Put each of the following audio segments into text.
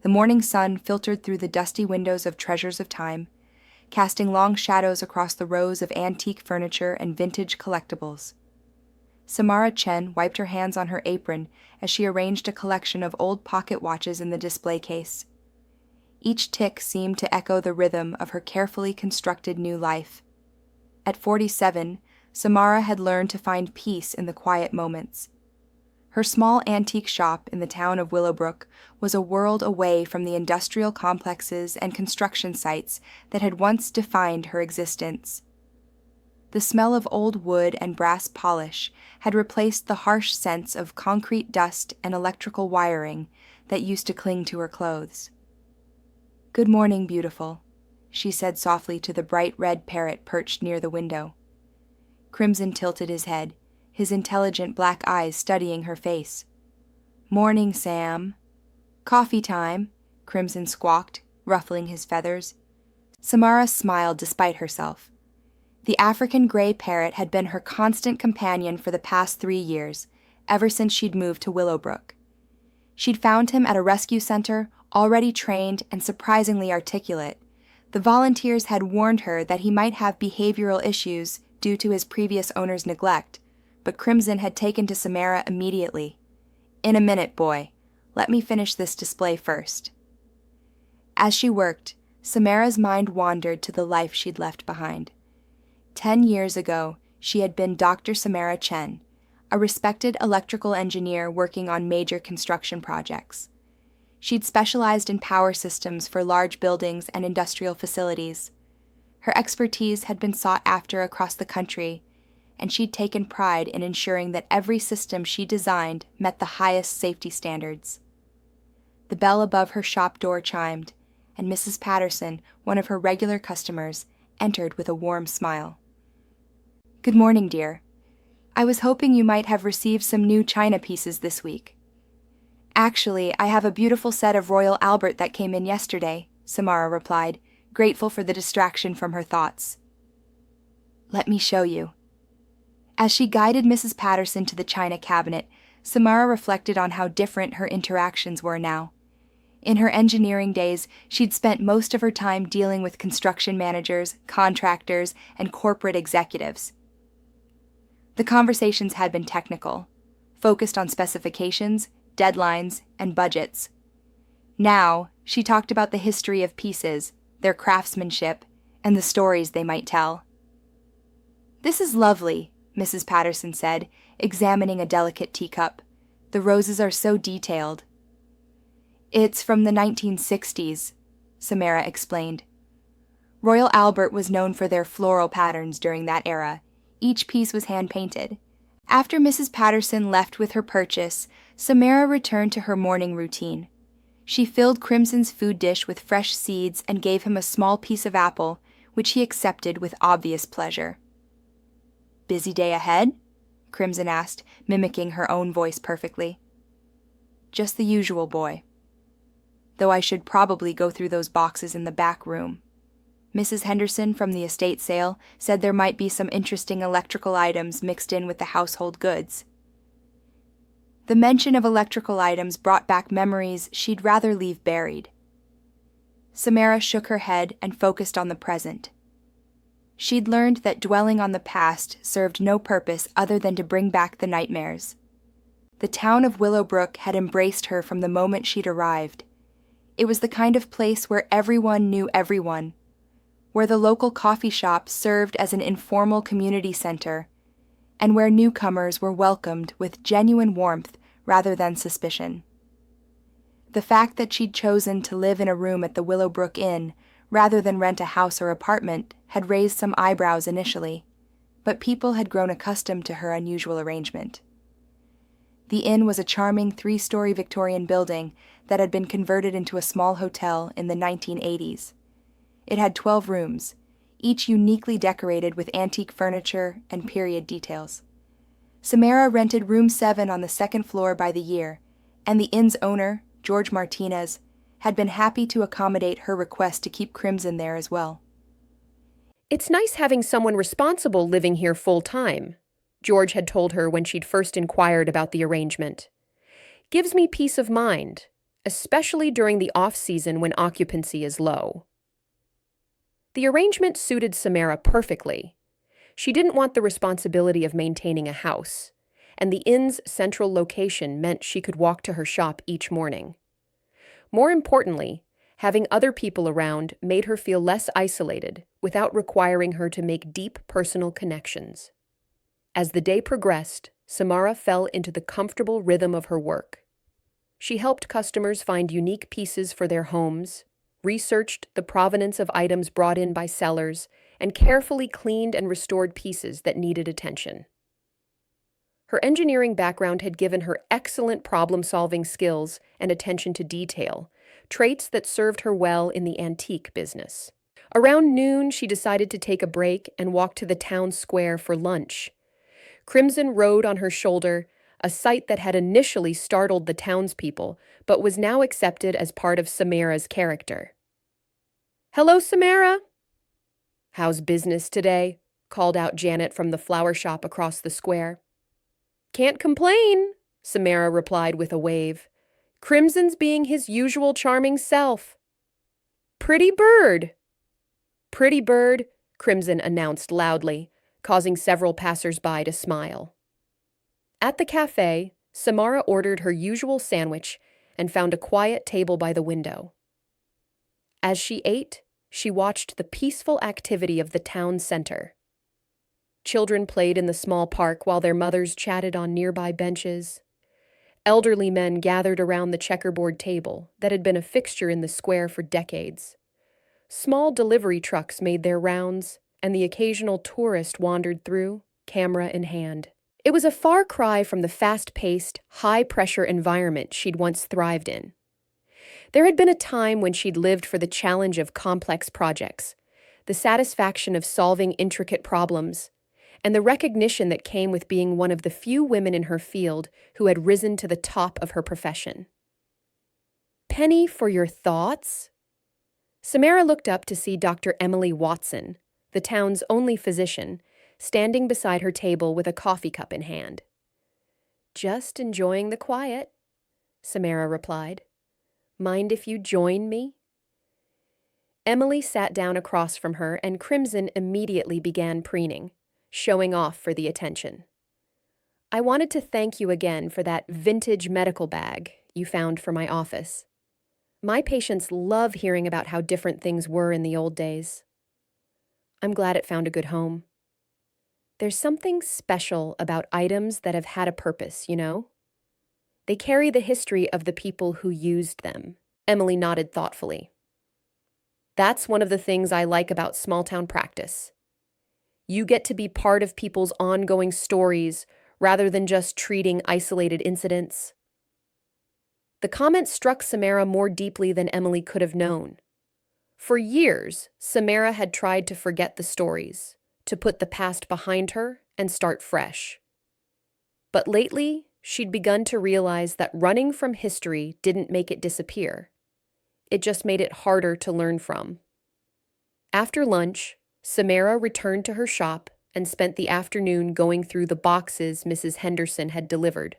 The morning sun filtered through the dusty windows of Treasures of Time, casting long shadows across the rows of antique furniture and vintage collectibles. Samara Chen wiped her hands on her apron as she arranged a collection of old pocket watches in the display case. Each tick seemed to echo the rhythm of her carefully constructed new life. At 47, Samara had learned to find peace in the quiet moments. Her small antique shop in the town of Willowbrook was a world away from the industrial complexes and construction sites that had once defined her existence. The smell of old wood and brass polish had replaced the harsh scents of concrete dust and electrical wiring that used to cling to her clothes. "Good morning, beautiful," she said softly to the bright red parrot perched near the window. Crimson tilted his head, his intelligent black eyes studying her face. "Morning, Sam." "Coffee time," Crimson squawked, ruffling his feathers. Samara smiled despite herself. The African gray parrot had been her constant companion for the past 3 years, ever since she'd moved to Willowbrook. She'd found him at a rescue center, already trained and surprisingly articulate. The volunteers had warned her that he might have behavioral issues due to his previous owner's neglect, but Crimson had taken to Samara immediately. "In a minute, boy. Let me finish this display first." As she worked, Samara's mind wandered to the life she'd left behind. 10 years ago, she had been Dr. Samara Chen, a respected electrical engineer working on major construction projects. She'd specialized in power systems for large buildings and industrial facilities. Her expertise had been sought after across the country, and she'd taken pride in ensuring that every system she designed met the highest safety standards. The bell above her shop door chimed, and Mrs. Patterson, one of her regular customers, entered with a warm smile. "Good morning, dear. I was hoping you might have received some new china pieces this week." "Actually, I have a beautiful set of Royal Albert that came in yesterday," Samara replied, grateful for the distraction from her thoughts. "Let me show you." As she guided Mrs. Patterson to the china cabinet, Samara reflected on how different her interactions were now. In her engineering days, she'd spent most of her time dealing with construction managers, contractors, and corporate executives. The conversations had been technical, focused on specifications, deadlines, and budgets. Now, she talked about the history of pieces, their craftsmanship, and the stories they might tell. "This is lovely," Mrs. Patterson said, examining a delicate teacup. "The roses are so detailed." "It's from the 1960s, Samara explained. Royal Albert was known for their floral patterns during that era. Each piece was hand-painted. After Mrs. Patterson left with her purchase, Samara returned to her morning routine. She filled Crimson's food dish with fresh seeds and gave him a small piece of apple, which he accepted with obvious pleasure. "Busy day ahead?" Crimson asked, mimicking her own voice perfectly. "Just the usual, boy. Though I should probably go through those boxes in the back room. Mrs. Henderson from the estate sale said there might be some interesting electrical items mixed in with the household goods." The mention of electrical items brought back memories she'd rather leave buried. Samara shook her head and focused on the present. She'd learned that dwelling on the past served no purpose other than to bring back the nightmares. The town of Willowbrook had embraced her from the moment she'd arrived. It was the kind of place where everyone knew everyone, where the local coffee shop served as an informal community center, and where newcomers were welcomed with genuine warmth rather than suspicion. The fact that she'd chosen to live in a room at the Willowbrook Inn rather than rent a house or apartment had raised some eyebrows initially, but people had grown accustomed to her unusual arrangement. The inn was a charming 3-story Victorian building that had been converted into a small hotel in the 1980s. It had 12 rooms, each uniquely decorated with antique furniture and period details. Samara rented room 7 on the 2nd floor by the year, and the inn's owner, George Martinez, had been happy to accommodate her request to keep Crimson there as well. "It's nice having someone responsible living here full-time," George had told her when she'd first inquired about the arrangement. "Gives me peace of mind. especially during the off-season when occupancy is low. The arrangement suited Samara perfectly. She didn't want the responsibility of maintaining a house, and the inn's central location meant she could walk to her shop each morning. More importantly, having other people around made her feel less isolated without requiring her to make deep personal connections. As the day progressed, Samara fell into the comfortable rhythm of her work. She helped customers find unique pieces for their homes, researched the provenance of items brought in by sellers, and carefully cleaned and restored pieces that needed attention. Her engineering background had given her excellent problem-solving skills and attention to detail, traits that served her well in the antique business. Around noon, she decided to take a break and walk to the town square for lunch. Crimson rode on her shoulder, a sight that had initially startled the townspeople, but was now accepted as part of Samara's character. "Hello, Samara." "How's business today?" called out Janet from the flower shop across the square. "Can't complain," Samara replied with a wave. "Crimson's being his usual charming self." "Pretty bird." "Pretty bird," Crimson announced loudly, causing several passers-by to smile. At the cafe, Samara ordered her usual sandwich and found a quiet table by the window. As she ate, she watched the peaceful activity of the town center. Children played in the small park while their mothers chatted on nearby benches. Elderly men gathered around the checkerboard table that had been a fixture in the square for decades. Small delivery trucks made their rounds, and the occasional tourist wandered through, camera in hand. It was a far cry from the fast-paced, high-pressure environment she'd once thrived in. There had been a time when she'd lived for the challenge of complex projects, the satisfaction of solving intricate problems, and the recognition that came with being one of the few women in her field who had risen to the top of her profession. "Penny for your thoughts?" Samara looked up to see Dr. Emily Watson, the town's only physician, standing beside her table with a coffee cup in hand. "Just enjoying the quiet," Samara replied. "Mind if you join me?" Emily sat down across from her, and Crimson immediately began preening, showing off for the attention. "I wanted to thank you again for that vintage medical bag you found for my office. My patients love hearing about how different things were in the old days. I'm glad it found a good home. There's something special about items that have had a purpose, you know? They carry the history of the people who used them." Emily nodded thoughtfully. "That's one of the things I like about small-town practice. You get to be part of people's ongoing stories rather than just treating isolated incidents." The comment struck Samara more deeply than Emily could have known. For years, Samara had tried to forget the stories, to put the past behind her and start fresh. But lately, she'd begun to realize that running from history didn't make it disappear. It just made it harder to learn from. After lunch, Samara returned to her shop and spent the afternoon going through the boxes Mrs. Henderson had delivered.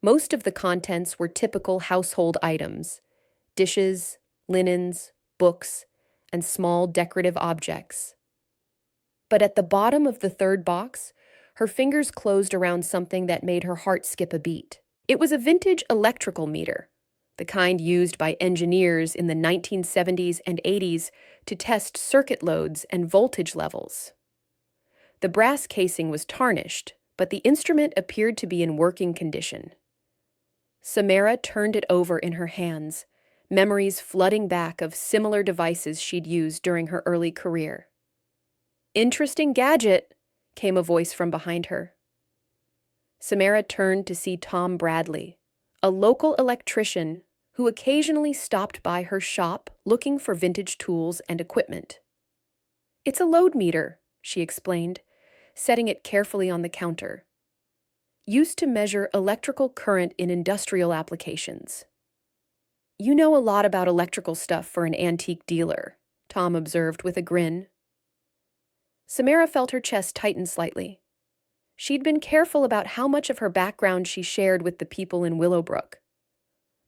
Most of the contents were typical household items: dishes, linens, books, and small decorative objects. But at the bottom of the third box, her fingers closed around something that made her heart skip a beat. It was a vintage electrical meter, the kind used by engineers in the 1970s and 80s to test circuit loads and voltage levels. The brass casing was tarnished, but the instrument appeared to be in working condition. Samara turned it over in her hands, memories flooding back of similar devices she'd used during her early career. "Interesting gadget," came a voice from behind her. Samara turned to see Tom Bradley, a local electrician who occasionally stopped by her shop looking for vintage tools and equipment. "It's a load meter," she explained, setting it carefully on the counter. "Used to measure electrical current in industrial applications." "You know a lot about electrical stuff for an antique dealer," Tom observed with a grin. Samara felt her chest tighten slightly. She'd been careful about how much of her background she shared with the people in Willowbrook.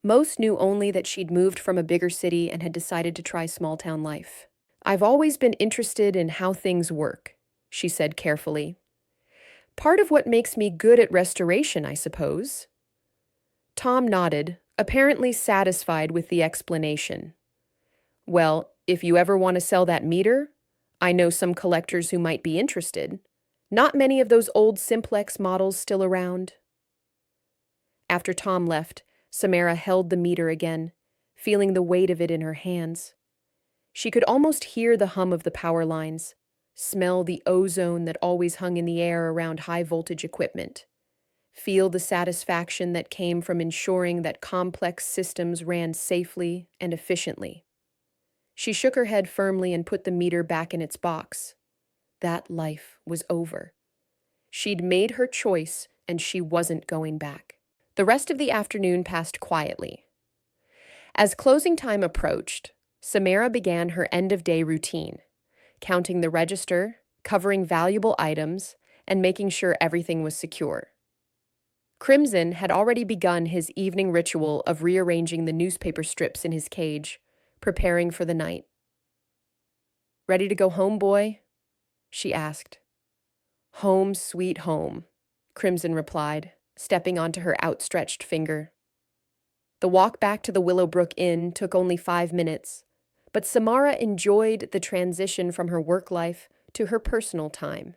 Most knew only that she'd moved from a bigger city and had decided to try small-town life. "I've always been interested in how things work," she said carefully. "Part of what makes me good at restoration, I suppose." Tom nodded, apparently satisfied with the explanation. "Well, if you ever want to sell that meter, I know some collectors who might be interested. Not many of those old simplex models still around." After Tom left, Samara held the meter again, feeling the weight of it in her hands. She could almost hear the hum of the power lines, smell the ozone that always hung in the air around high-voltage equipment, feel the satisfaction that came from ensuring that complex systems ran safely and efficiently. She shook her head firmly and put the meter back in its box. That life was over. She'd made her choice, and she wasn't going back. The rest of the afternoon passed quietly. As closing time approached, Samara began her end-of-day routine, counting the register, covering valuable items, and making sure everything was secure. Crimson had already begun his evening ritual of rearranging the newspaper strips in his cage, preparing for the night. "Ready to go home, boy?" she asked. "Home, sweet home," Crimson replied, stepping onto her outstretched finger. The walk back to the Willowbrook Inn took only 5 minutes, but Samara enjoyed the transition from her work life to her personal time.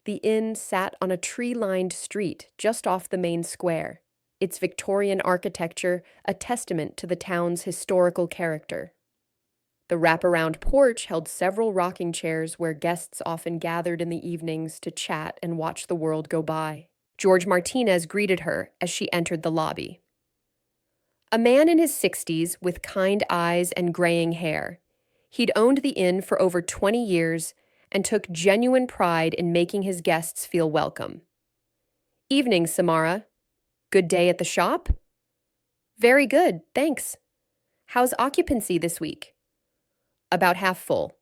The inn sat on a tree-lined street just off the main square, its Victorian architecture a testament to the town's historical character. The wraparound porch held several rocking chairs where guests often gathered in the evenings to chat and watch the world go by. George Martinez greeted her as she entered the lobby. A man in his 60s with kind eyes and graying hair. He'd owned the inn for over 20 years and took genuine pride in making his guests feel welcome. "Evening, Samara. Good day at the shop?" "Very good, thanks. How's occupancy this week?" "About half full.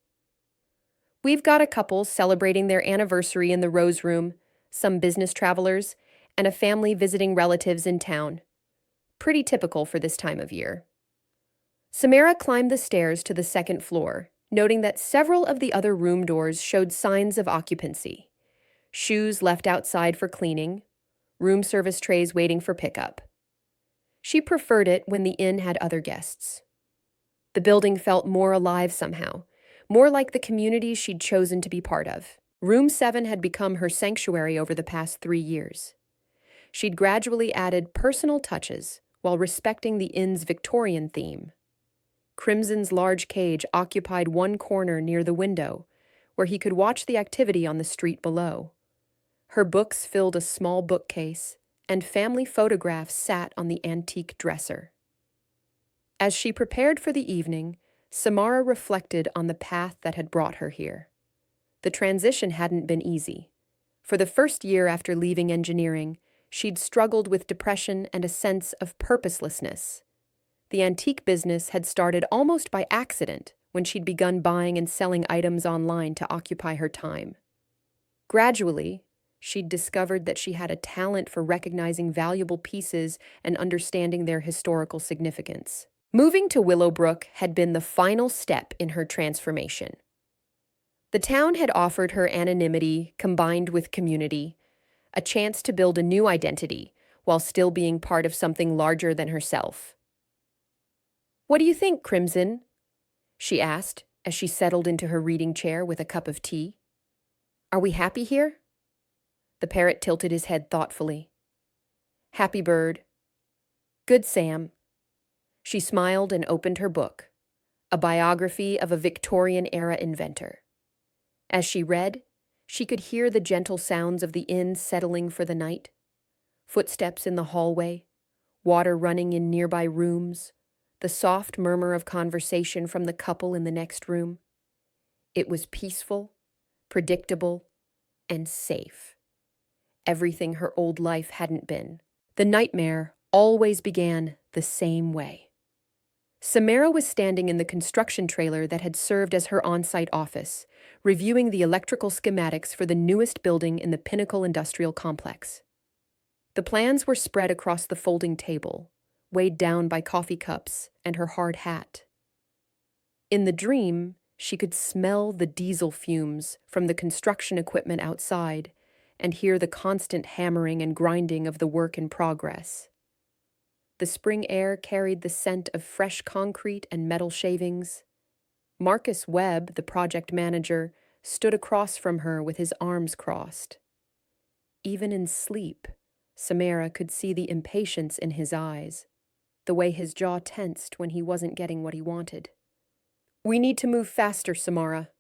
We've got a couple celebrating their anniversary in the Rose Room, some business travelers, and a family visiting relatives in town. Pretty typical for this time of year." Samara climbed the stairs to the second floor, noting that several of the other room doors showed signs of occupancy. Shoes left outside for cleaning, room service trays waiting for pickup. She preferred it when the inn had other guests. The building felt more alive somehow, more like the community she'd chosen to be part of. Room 7 had become her sanctuary over the past 3 years. She'd gradually added personal touches while respecting the inn's Victorian theme. Crimson's large cage occupied one corner near the window, where he could watch the activity on the street below. Her books filled a small bookcase, and family photographs sat on the antique dresser. As she prepared for the evening, Samara reflected on the path that had brought her here. The transition hadn't been easy. For the first year after leaving engineering, she'd struggled with depression and a sense of purposelessness. The antique business had started almost by accident when she'd begun buying and selling items online to occupy her time. Gradually, she'd discovered that she had a talent for recognizing valuable pieces and understanding their historical significance. Moving to Willowbrook had been the final step in her transformation. The town had offered her anonymity combined with community, a chance to build a new identity while still being part of something larger than herself. "What do you think, Crimson?" she asked as she settled into her reading chair with a cup of tea. "Are we happy here?" The parrot tilted his head thoughtfully. "Happy bird. Good, Sam." She smiled and opened her book, a biography of a Victorian-era inventor. As she read, she could hear the gentle sounds of the inn settling for the night. Footsteps in the hallway, water running in nearby rooms, the soft murmur of conversation from the couple in the next room. It was peaceful, predictable, and safe. Everything her old life hadn't been. The nightmare always began the same way. Samara was standing in the construction trailer that had served as her on-site office, reviewing the electrical schematics for the newest building in the Pinnacle Industrial Complex. The plans were spread across the folding table, weighed down by coffee cups and her hard hat. In the dream, she could smell the diesel fumes from the construction equipment outside and hear the constant hammering and grinding of the work in progress. The spring air carried the scent of fresh concrete and metal shavings. Marcus Webb, the project manager, stood across from her with his arms crossed. Even in sleep, Samara could see the impatience in his eyes, the way his jaw tensed when he wasn't getting what he wanted. "We need to move faster, Samara.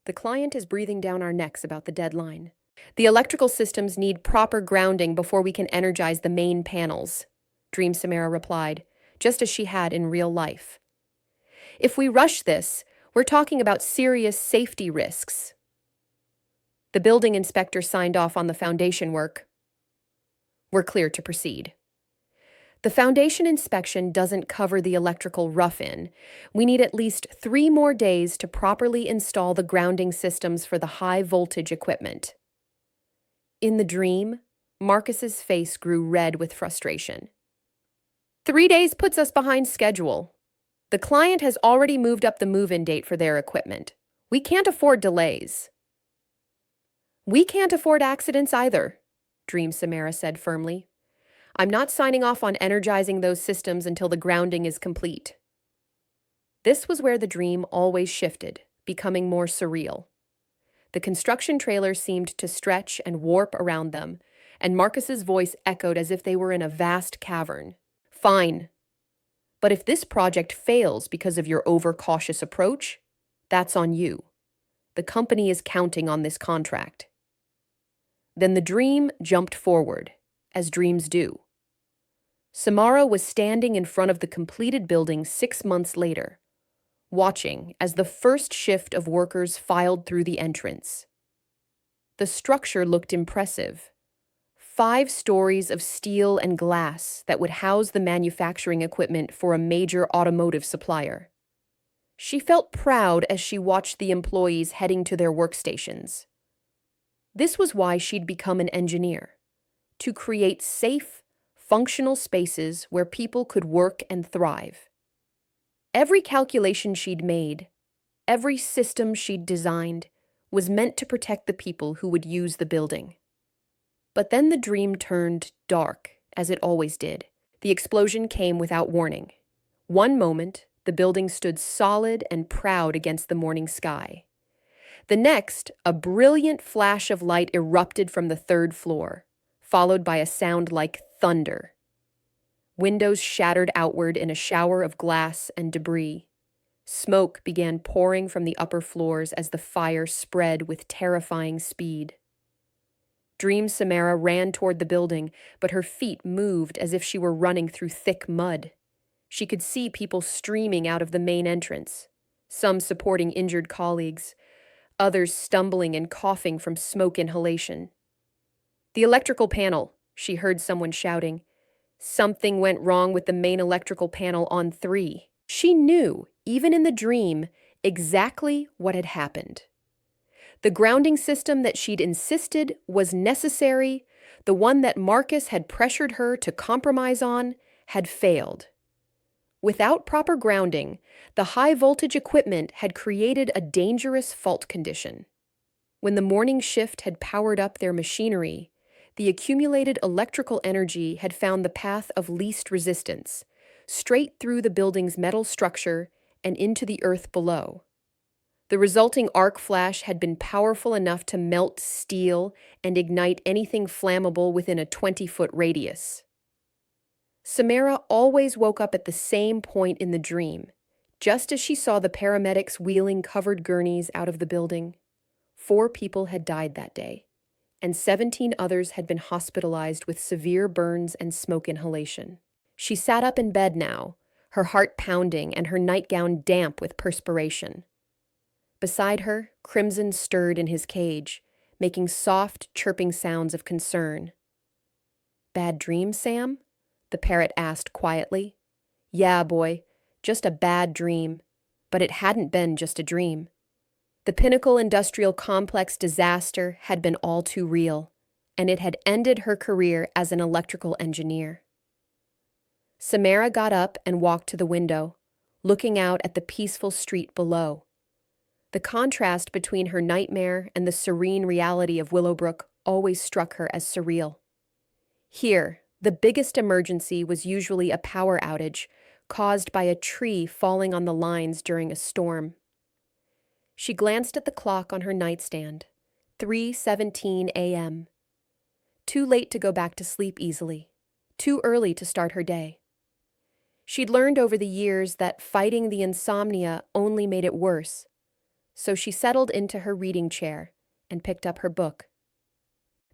The client is breathing down our necks about the deadline. The electrical systems need proper grounding before we can energize the main panels," Dream Samara replied, just as she had in real life. "If we rush this, we're talking about serious safety risks." The building inspector signed off on the foundation work. "We're clear to proceed." The foundation inspection doesn't cover the electrical rough-in. We need at least 3 more days to properly install the grounding systems for the high-voltage equipment. In the dream, Marcus's face grew red with frustration. 3 days puts us behind schedule. The client has already moved up the move-in date for their equipment. We can't afford delays. We can't afford accidents either, Dream Samara said firmly. I'm not signing off on energizing those systems until the grounding is complete. This was where the dream always shifted, becoming more surreal. The construction trailers seemed to stretch and warp around them, and Marcus's voice echoed as if they were in a vast cavern. Fine. But if this project fails because of your overcautious approach, that's on you. The company is counting on this contract. Then the dream jumped forward, as dreams do. Samara was standing in front of the completed building 6 months later, watching as the first shift of workers filed through the entrance. The structure looked impressive. 5 stories of steel and glass that would house the manufacturing equipment for a major automotive supplier. She felt proud as she watched the employees heading to their workstations. This was why she'd become an engineer, to create safe, functional spaces where people could work and thrive. Every calculation she'd made, every system she'd designed, was meant to protect the people who would use the building. But then the dream turned dark, as it always did. The explosion came without warning. One moment, the building stood solid and proud against the morning sky. The next, a brilliant flash of light erupted from the 3rd floor, followed by a sound like thunder. Windows shattered outward in a shower of glass and debris. Smoke began pouring from the upper floors as the fire spread with terrifying speed. Dream Samara ran toward the building, but her feet moved as if she were running through thick mud. She could see people streaming out of the main entrance, some supporting injured colleagues, others stumbling and coughing from smoke inhalation. The electrical panel, she heard someone shouting. Something went wrong with the main electrical panel on 3. She knew, even in the dream, exactly what had happened. The grounding system that she'd insisted was necessary, the one that Marcus had pressured her to compromise on, had failed. Without proper grounding, the high-voltage equipment had created a dangerous fault condition. When the morning shift had powered up their machinery, the accumulated electrical energy had found the path of least resistance, straight through the building's metal structure and into the earth below. The resulting arc flash had been powerful enough to melt steel and ignite anything flammable within a 20-foot radius. Samara always woke up at the same point in the dream, just as she saw the paramedics wheeling covered gurneys out of the building. 4 people had died that day, and 17 others had been hospitalized with severe burns and smoke inhalation. She sat up in bed now, her heart pounding and her nightgown damp with perspiration. Beside her, Crimson stirred in his cage, making soft, chirping sounds of concern. "Bad dream, Sam?" the parrot asked quietly. "Yeah, boy, just a bad dream. But it hadn't been just a dream. The Pinnacle Industrial Complex disaster had been all too real, and it had ended her career as an electrical engineer. Samara got up and walked to the window, looking out at the peaceful street below. The contrast between her nightmare and the serene reality of Willowbrook always struck her as surreal. Here, the biggest emergency was usually a power outage caused by a tree falling on the lines during a storm. She glanced at the clock on her nightstand. 3:17 a.m. Too late to go back to sleep easily. Too early to start her day. She'd learned over the years that fighting the insomnia only made it worse, so she settled into her reading chair and picked up her book.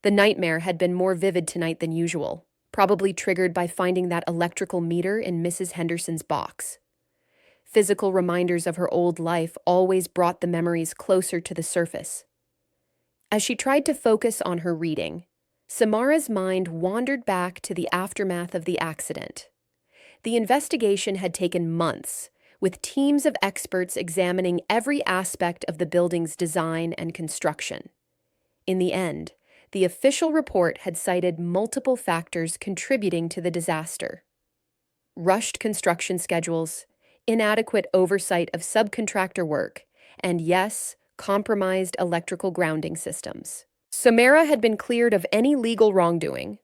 The nightmare had been more vivid tonight than usual, probably triggered by finding that electrical meter in Mrs. Henderson's box. Physical reminders of her old life always brought the memories closer to the surface. As she tried to focus on her reading, Samara's mind wandered back to the aftermath of the accident. The investigation had taken months, with teams of experts examining every aspect of the building's design and construction. In the end, the official report had cited multiple factors contributing to the disaster: rushed construction schedules, inadequate oversight of subcontractor work, and yes, compromised electrical grounding systems. Samara had been cleared of any legal wrongdoing.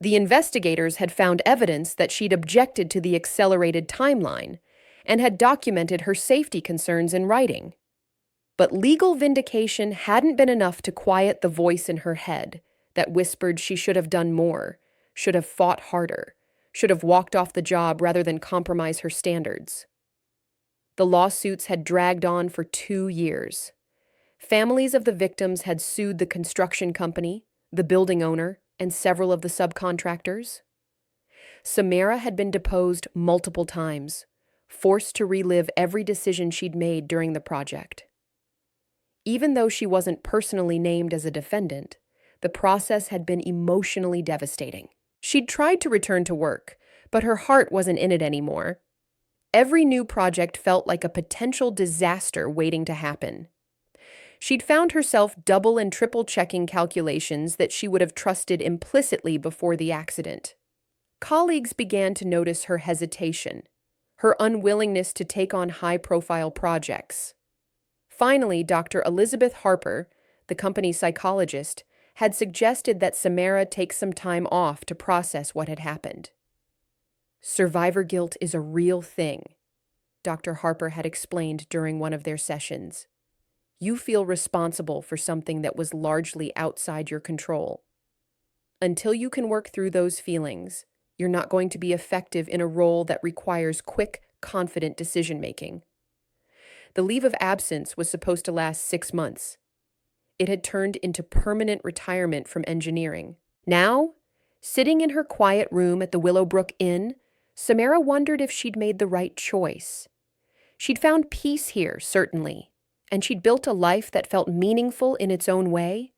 The investigators had found evidence that she'd objected to the accelerated timeline and had documented her safety concerns in writing. But legal vindication hadn't been enough to quiet the voice in her head that whispered she should have done more, should have fought harder, should have walked off the job rather than compromise her standards. The lawsuits had dragged on for 2 years. Families of the victims had sued the construction company, the building owner, and several of the subcontractors. Samara had been deposed multiple times, forced to relive every decision she'd made during the project. Even though she wasn't personally named as a defendant, the process had been emotionally devastating. She'd tried to return to work, but her heart wasn't in it anymore. Every new project felt like a potential disaster waiting to happen. She'd found herself double and triple checking calculations that she would have trusted implicitly before the accident. Colleagues began to notice her hesitation, her unwillingness to take on high-profile projects. Finally, Dr. Elizabeth Harper, the company's psychologist, had suggested that Samara take some time off to process what had happened. Survivor guilt is a real thing, Dr. Harper had explained during one of their sessions. You feel responsible for something that was largely outside your control. Until you can work through those feelings, you're not going to be effective in a role that requires quick, confident decision-making. The leave of absence was supposed to last 6 months. It had turned into permanent retirement from engineering. Now, sitting in her quiet room at the Willowbrook Inn, Samara wondered if she'd made the right choice. She'd found peace here, certainly, and she'd built a life that felt meaningful in its own way.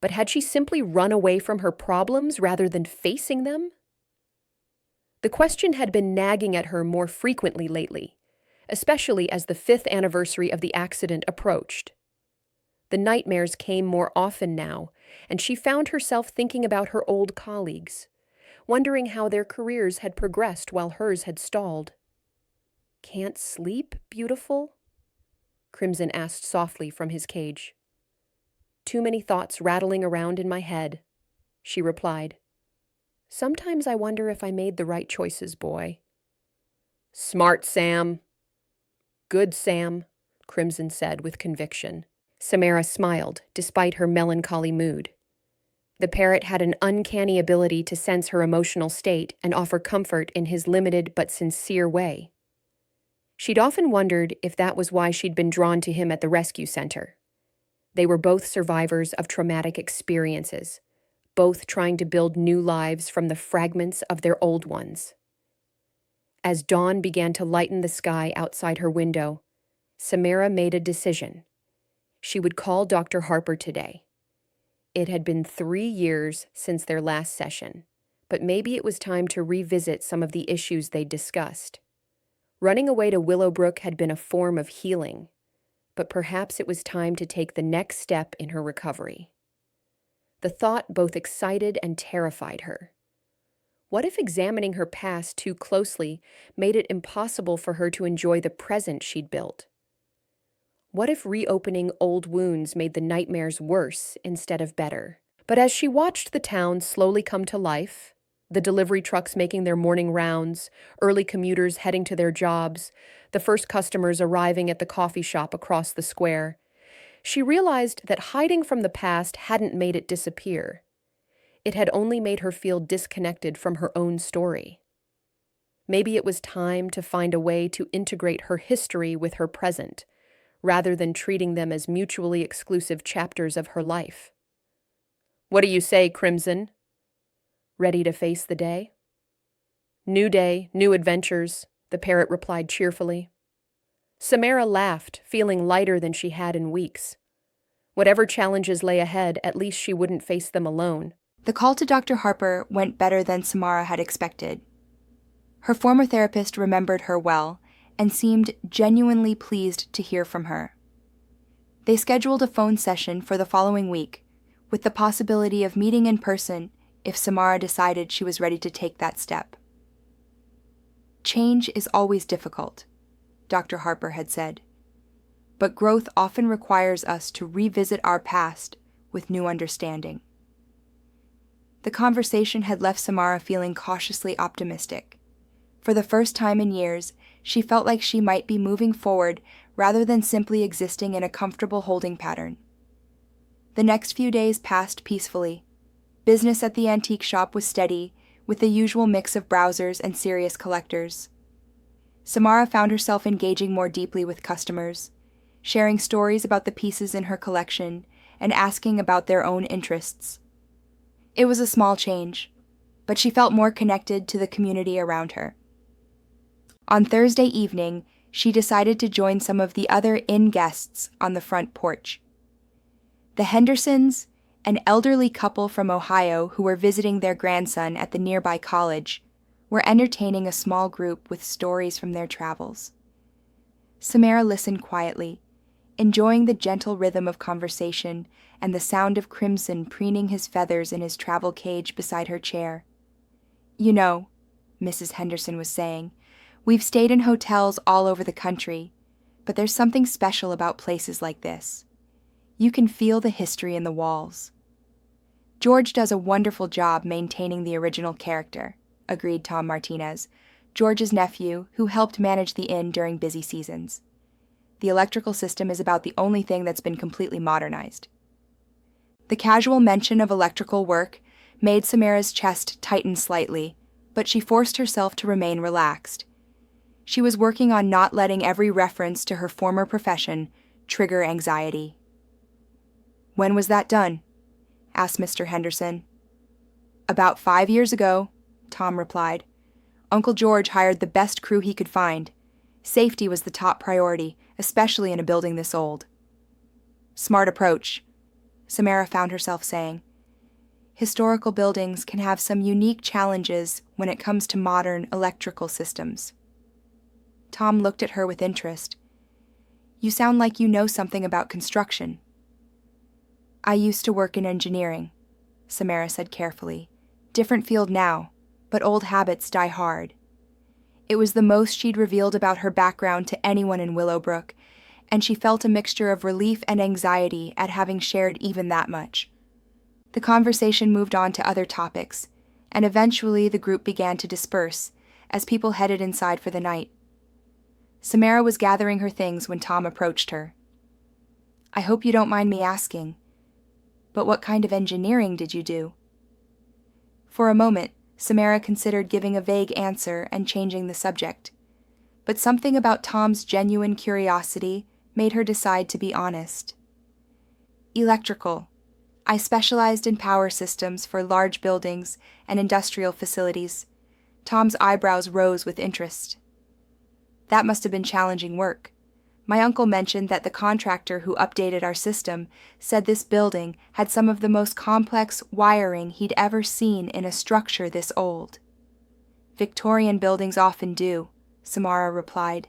But had she simply run away from her problems rather than facing them? The question had been nagging at her more frequently lately, especially as the 5th anniversary of the accident approached. The nightmares came more often now, and she found herself thinking about her old colleagues, wondering how their careers had progressed while hers had stalled. "Can't sleep, beautiful?" Crimson asked softly from his cage. "Too many thoughts rattling around in my head," she replied. "Sometimes I wonder if I made the right choices, boy." "Smart, Sam." "Good, Sam," Crimson said with conviction. Samara smiled, despite her melancholy mood. The parrot had an uncanny ability to sense her emotional state and offer comfort in his limited but sincere way. She'd often wondered if that was why she'd been drawn to him at the rescue center. They were both survivors of traumatic experiences, both trying to build new lives from the fragments of their old ones. As dawn began to lighten the sky outside her window, Samara made a decision. She would call Dr. Harper today. It had been 3 years since their last session, but maybe it was time to revisit some of the issues they'd discussed. Running away to Willowbrook had been a form of healing, but perhaps it was time to take the next step in her recovery. The thought both excited and terrified her. What if examining her past too closely made it impossible for her to enjoy the present she'd built? What if reopening old wounds made the nightmares worse instead of better? But as she watched the town slowly come to life, the delivery trucks making their morning rounds, early commuters heading to their jobs, the first customers arriving at the coffee shop across the square, she realized that hiding from the past hadn't made it disappear. It had only made her feel disconnected from her own story. Maybe it was time to find a way to integrate her history with her present, rather than treating them as mutually exclusive chapters of her life. What do you say, Crimson? Ready to face the day? New day, new adventures, the parrot replied cheerfully. Samara laughed, feeling lighter than she had in weeks. Whatever challenges lay ahead, at least she wouldn't face them alone. The call to Dr. Harper went better than Samara had expected. Her former therapist remembered her well and seemed genuinely pleased to hear from her. They scheduled a phone session for the following week, with the possibility of meeting in person if Samara decided she was ready to take that step. Change is always difficult, Dr. Harper had said, but growth often requires us to revisit our past with new understanding. The conversation had left Samara feeling cautiously optimistic. For the first time in years, she felt like she might be moving forward rather than simply existing in a comfortable holding pattern. The next few days passed peacefully. Business at the antique shop was steady, with the usual mix of browsers and serious collectors. Samara found herself engaging more deeply with customers, sharing stories about the pieces in her collection and asking about their own interests. It was a small change, but she felt more connected to the community around her. On Thursday evening, she decided to join some of the other inn guests on the front porch. The Hendersons, an elderly couple from Ohio who were visiting their grandson at the nearby college, were entertaining a small group with stories from their travels. Samara listened quietly, enjoying the gentle rhythm of conversation and the sound of Crimson preening his feathers in his travel cage beside her chair. "You know," Mrs. Henderson was saying, "we've stayed in hotels all over the country, but there's something special about places like this. You can feel the history in the walls." "George does a wonderful job maintaining the original character," agreed Tom Martinez, George's nephew who helped manage the inn during busy seasons. "The electrical system is about the only thing that's been completely modernized." The casual mention of electrical work made Samara's chest tighten slightly, but she forced herself to remain relaxed. She was working on not letting every reference to her former profession trigger anxiety. "When was that done?" asked Mr. Henderson. "About 5 years ago," Tom replied. "Uncle George hired the best crew he could find. Safety was the top priority, especially in a building this old." "Smart approach," Samara found herself saying. Historical buildings can have some unique challenges when it comes to modern electrical systems. Tom looked at her with interest. "You sound like you know something about construction." "I used to work in engineering," Samara said carefully. "Different field now, but old habits die hard." It was the most she'd revealed about her background to anyone in Willowbrook, and she felt a mixture of relief and anxiety at having shared even that much. The conversation moved on to other topics, and eventually the group began to disperse as people headed inside for the night. Samara was gathering her things when Tom approached her. "I hope you don't mind me asking, but what kind of engineering did you do?" For a moment, Samara considered giving a vague answer and changing the subject, but something about Tom's genuine curiosity made her decide to be honest. "Electrical. I specialized in power systems for large buildings and industrial facilities." Tom's eyebrows rose with interest. "That must have been challenging work. My uncle mentioned that the contractor who updated our system said this building had some of the most complex wiring he'd ever seen in a structure this old." "Victorian buildings often do," Samara replied.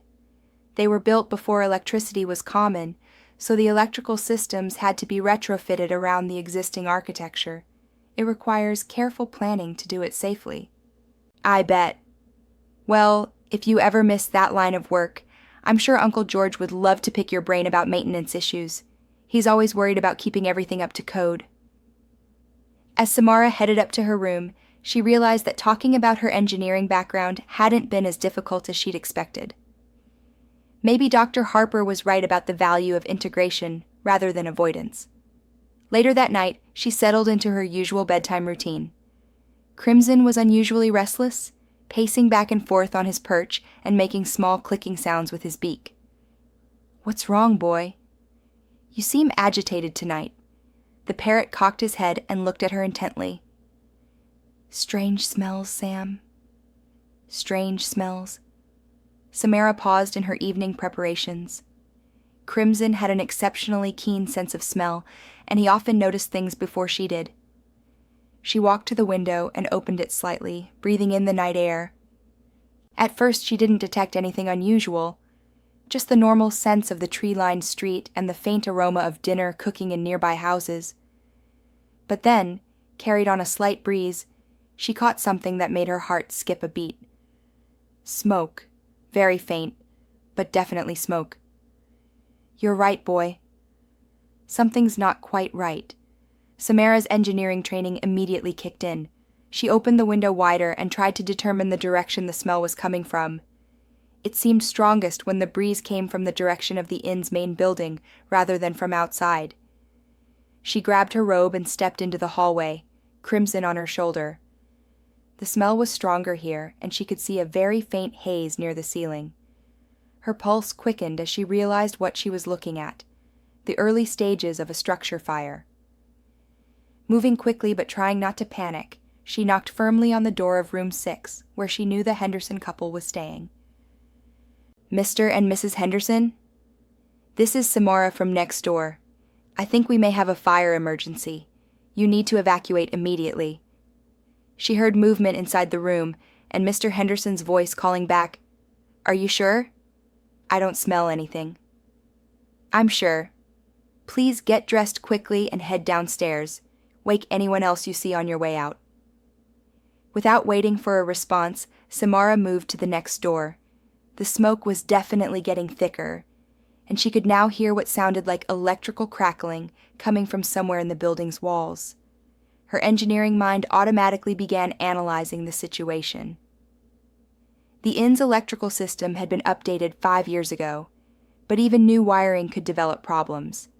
"They were built before electricity was common, so the electrical systems had to be retrofitted around the existing architecture. It requires careful planning to do it safely." I bet. Well, if you ever miss that line of work, I'm sure Uncle George would love to pick your brain about maintenance issues. He's always worried about keeping everything up to code. As Samara headed up to her room, she realized that talking about her engineering background hadn't been as difficult as she'd expected. Maybe Dr. Harper was right about the value of integration rather than avoidance. Later that night, she settled into her usual bedtime routine. Crimson was unusually restless, pacing back and forth on his perch and making small clicking sounds with his beak. "What's wrong, boy?" "You seem agitated tonight." The parrot cocked his head and looked at her intently. "Strange smells, Sam." Strange smells. Samara paused in her evening preparations. Crimson had an exceptionally keen sense of smell, and he often noticed things before she did. She walked to the window and opened it slightly, breathing in the night air. At first, she didn't detect anything unusual, just the normal sense of the tree-lined street and the faint aroma of dinner cooking in nearby houses. But then, carried on a slight breeze, she caught something that made her heart skip a beat. Smoke. Very faint, but definitely smoke. "You're right, boy." Something's not quite right. Samara's engineering training immediately kicked in. She opened the window wider and tried to determine the direction the smell was coming from. It seemed strongest when the breeze came from the direction of the inn's main building rather than from outside. She grabbed her robe and stepped into the hallway, Crimson on her shoulder. The smell was stronger here, and she could see a very faint haze near the ceiling. Her pulse quickened as she realized what she was looking at, the early stages of a structure fire. Moving quickly but trying not to panic, she knocked firmly on the door of room 6, where she knew the Henderson couple was staying. "Mr. and Mrs. Henderson? This is Samara from next door. I think we may have a fire emergency. You need to evacuate immediately." She heard movement inside the room, and Mr. Henderson's voice calling back, "Are you sure?" "I don't smell anything." "I'm sure. Please get dressed quickly and head downstairs. Wake anyone else you see on your way out." Without waiting for a response, Samara moved to the next door. The smoke was definitely getting thicker, and she could now hear what sounded like electrical crackling coming from somewhere in the building's walls. Her engineering mind automatically began analyzing the situation. The inn's electrical system had been updated 5 years ago, but even new wiring could develop problems.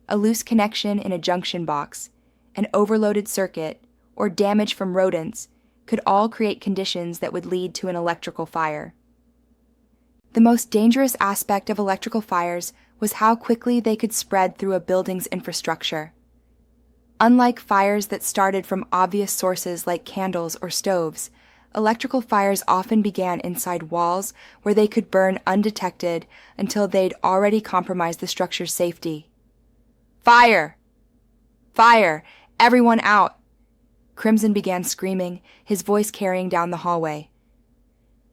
A loose connection in a junction box, an overloaded circuit, or damage from rodents could all create conditions that would lead to an electrical fire. The most dangerous aspect of electrical fires was how quickly they could spread through a building's infrastructure. Unlike fires that started from obvious sources like candles or stoves, electrical fires often began inside walls where they could burn undetected until they'd already compromised the structure's safety. "Fire! Fire! Everyone out!" Crimson began screaming, his voice carrying down the hallway.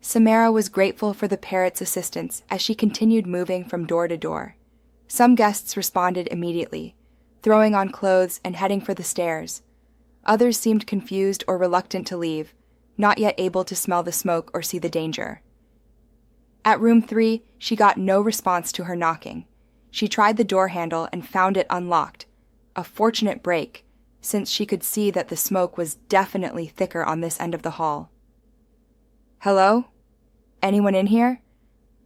Samara was grateful for the parrot's assistance as she continued moving from door to door. Some guests responded immediately, throwing on clothes and heading for the stairs. Others seemed confused or reluctant to leave, not yet able to smell the smoke or see the danger. At room 3, she got no response to her knocking. She tried the door handle and found it unlocked, a fortunate break, since she could see that the smoke was definitely thicker on this end of the hall. "Hello? Anyone in here?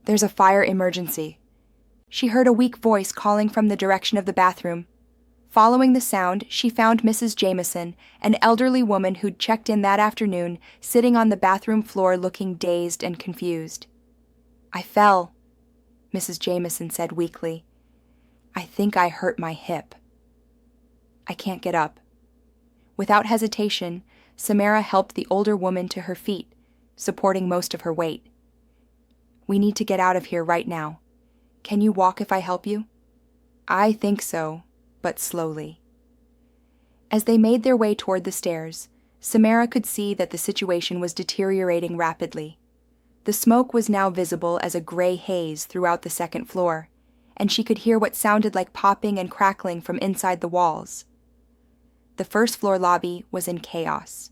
There's a fire emergency." She heard a weak voice calling from the direction of the bathroom. Following the sound, she found Mrs. Jameson, an elderly woman who'd checked in that afternoon, sitting on the bathroom floor looking dazed and confused. "I fell," Mrs. Jameson said weakly. "I think I hurt my hip. I can't get up." Without hesitation, Samara helped the older woman to her feet, supporting most of her weight. "We need to get out of here right now. Can you walk if I help you?" "I think so, but slowly." As they made their way toward the stairs, Samara could see that the situation was deteriorating rapidly. The smoke was now visible as a gray haze throughout the second floor, and she could hear what sounded like popping and crackling from inside the walls. The first-floor lobby was in chaos.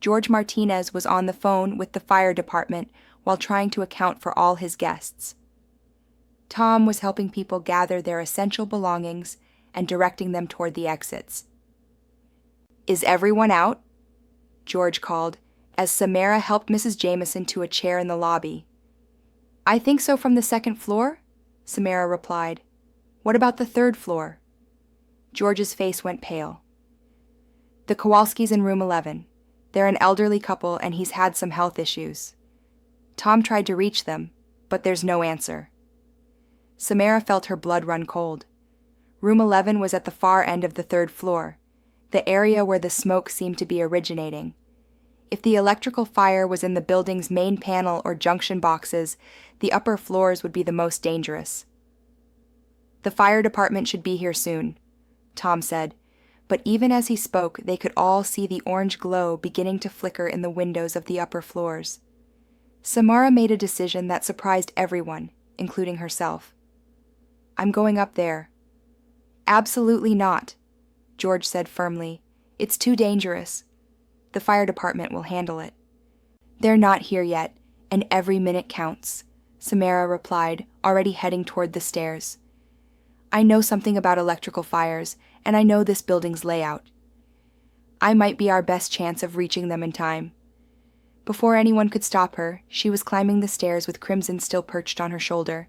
George Martinez was on the phone with the fire department while trying to account for all his guests. Tom was helping people gather their essential belongings and directing them toward the exits. "Is everyone out?" George called, as Samara helped Mrs. Jameson to a chair in the lobby. "I think so from the second floor," Samara replied. "What about the third floor?" George's face went pale. "The Kowalskis in room 11. They're an elderly couple and he's had some health issues. Tom tried to reach them, but there's no answer." Samara felt her blood run cold. Room 11 was at the far end of the third floor, the area where the smoke seemed to be originating. If the electrical fire was in the building's main panel or junction boxes, the upper floors would be the most dangerous. "The fire department should be here soon," Tom said, but even as he spoke, they could all see the orange glow beginning to flicker in the windows of the upper floors. Samara made a decision that surprised everyone, including herself. "I'm going up there." "Absolutely not," George said firmly. "It's too dangerous. The fire department will handle it." "They're not here yet, and every minute counts," Samara replied, already heading toward the stairs. "I know something about electrical fires, and I know this building's layout. I might be our best chance of reaching them in time." Before anyone could stop her, she was climbing the stairs with Crimson still perched on her shoulder.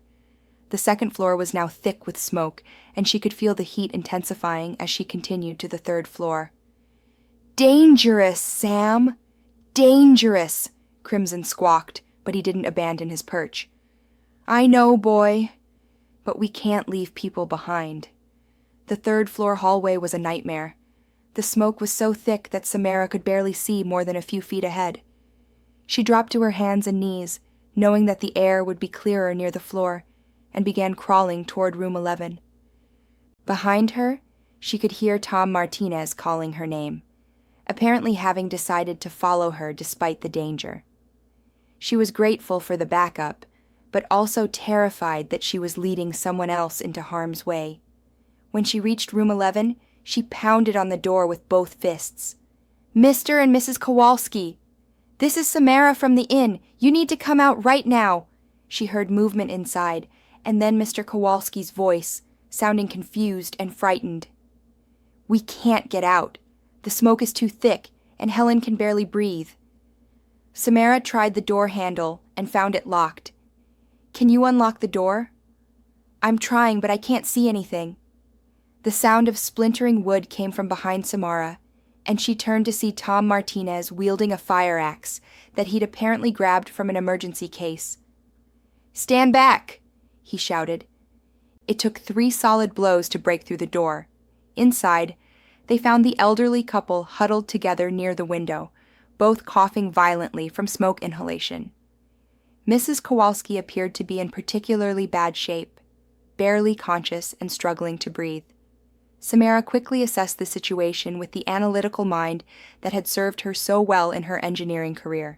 The second floor was now thick with smoke, and she could feel the heat intensifying as she continued to the third floor. "Dangerous, Sam! Dangerous!" Crimson squawked, but he didn't abandon his perch. "I know, boy. But we can't leave people behind." The third-floor hallway was a nightmare. The smoke was so thick that Samara could barely see more than a few feet ahead. She dropped to her hands and knees, knowing that the air would be clearer near the floor, and began crawling toward room 11. Behind her, she could hear Tom Martinez calling her name, apparently having decided to follow her despite the danger. She was grateful for the backup, but also terrified that she was leading someone else into harm's way. When she reached room 11, she pounded on the door with both fists. "Mr. and Mrs. Kowalski! This is Samara from the inn. You need to come out right now." She heard movement inside, and then Mr. Kowalski's voice, sounding confused and frightened. "We can't get out. The smoke is too thick, and Helen can barely breathe." Samara tried the door handle and found it locked. "Can you unlock the door?" "I'm trying, but I can't see anything." The sound of splintering wood came from behind Samara, and she turned to see Tom Martinez wielding a fire axe that he'd apparently grabbed from an emergency case. "Stand back!" he shouted. It took 3 solid blows to break through the door. Inside, they found the elderly couple huddled together near the window, both coughing violently from smoke inhalation. Mrs. Kowalski appeared to be in particularly bad shape, barely conscious and struggling to breathe. Samara quickly assessed the situation with the analytical mind that had served her so well in her engineering career.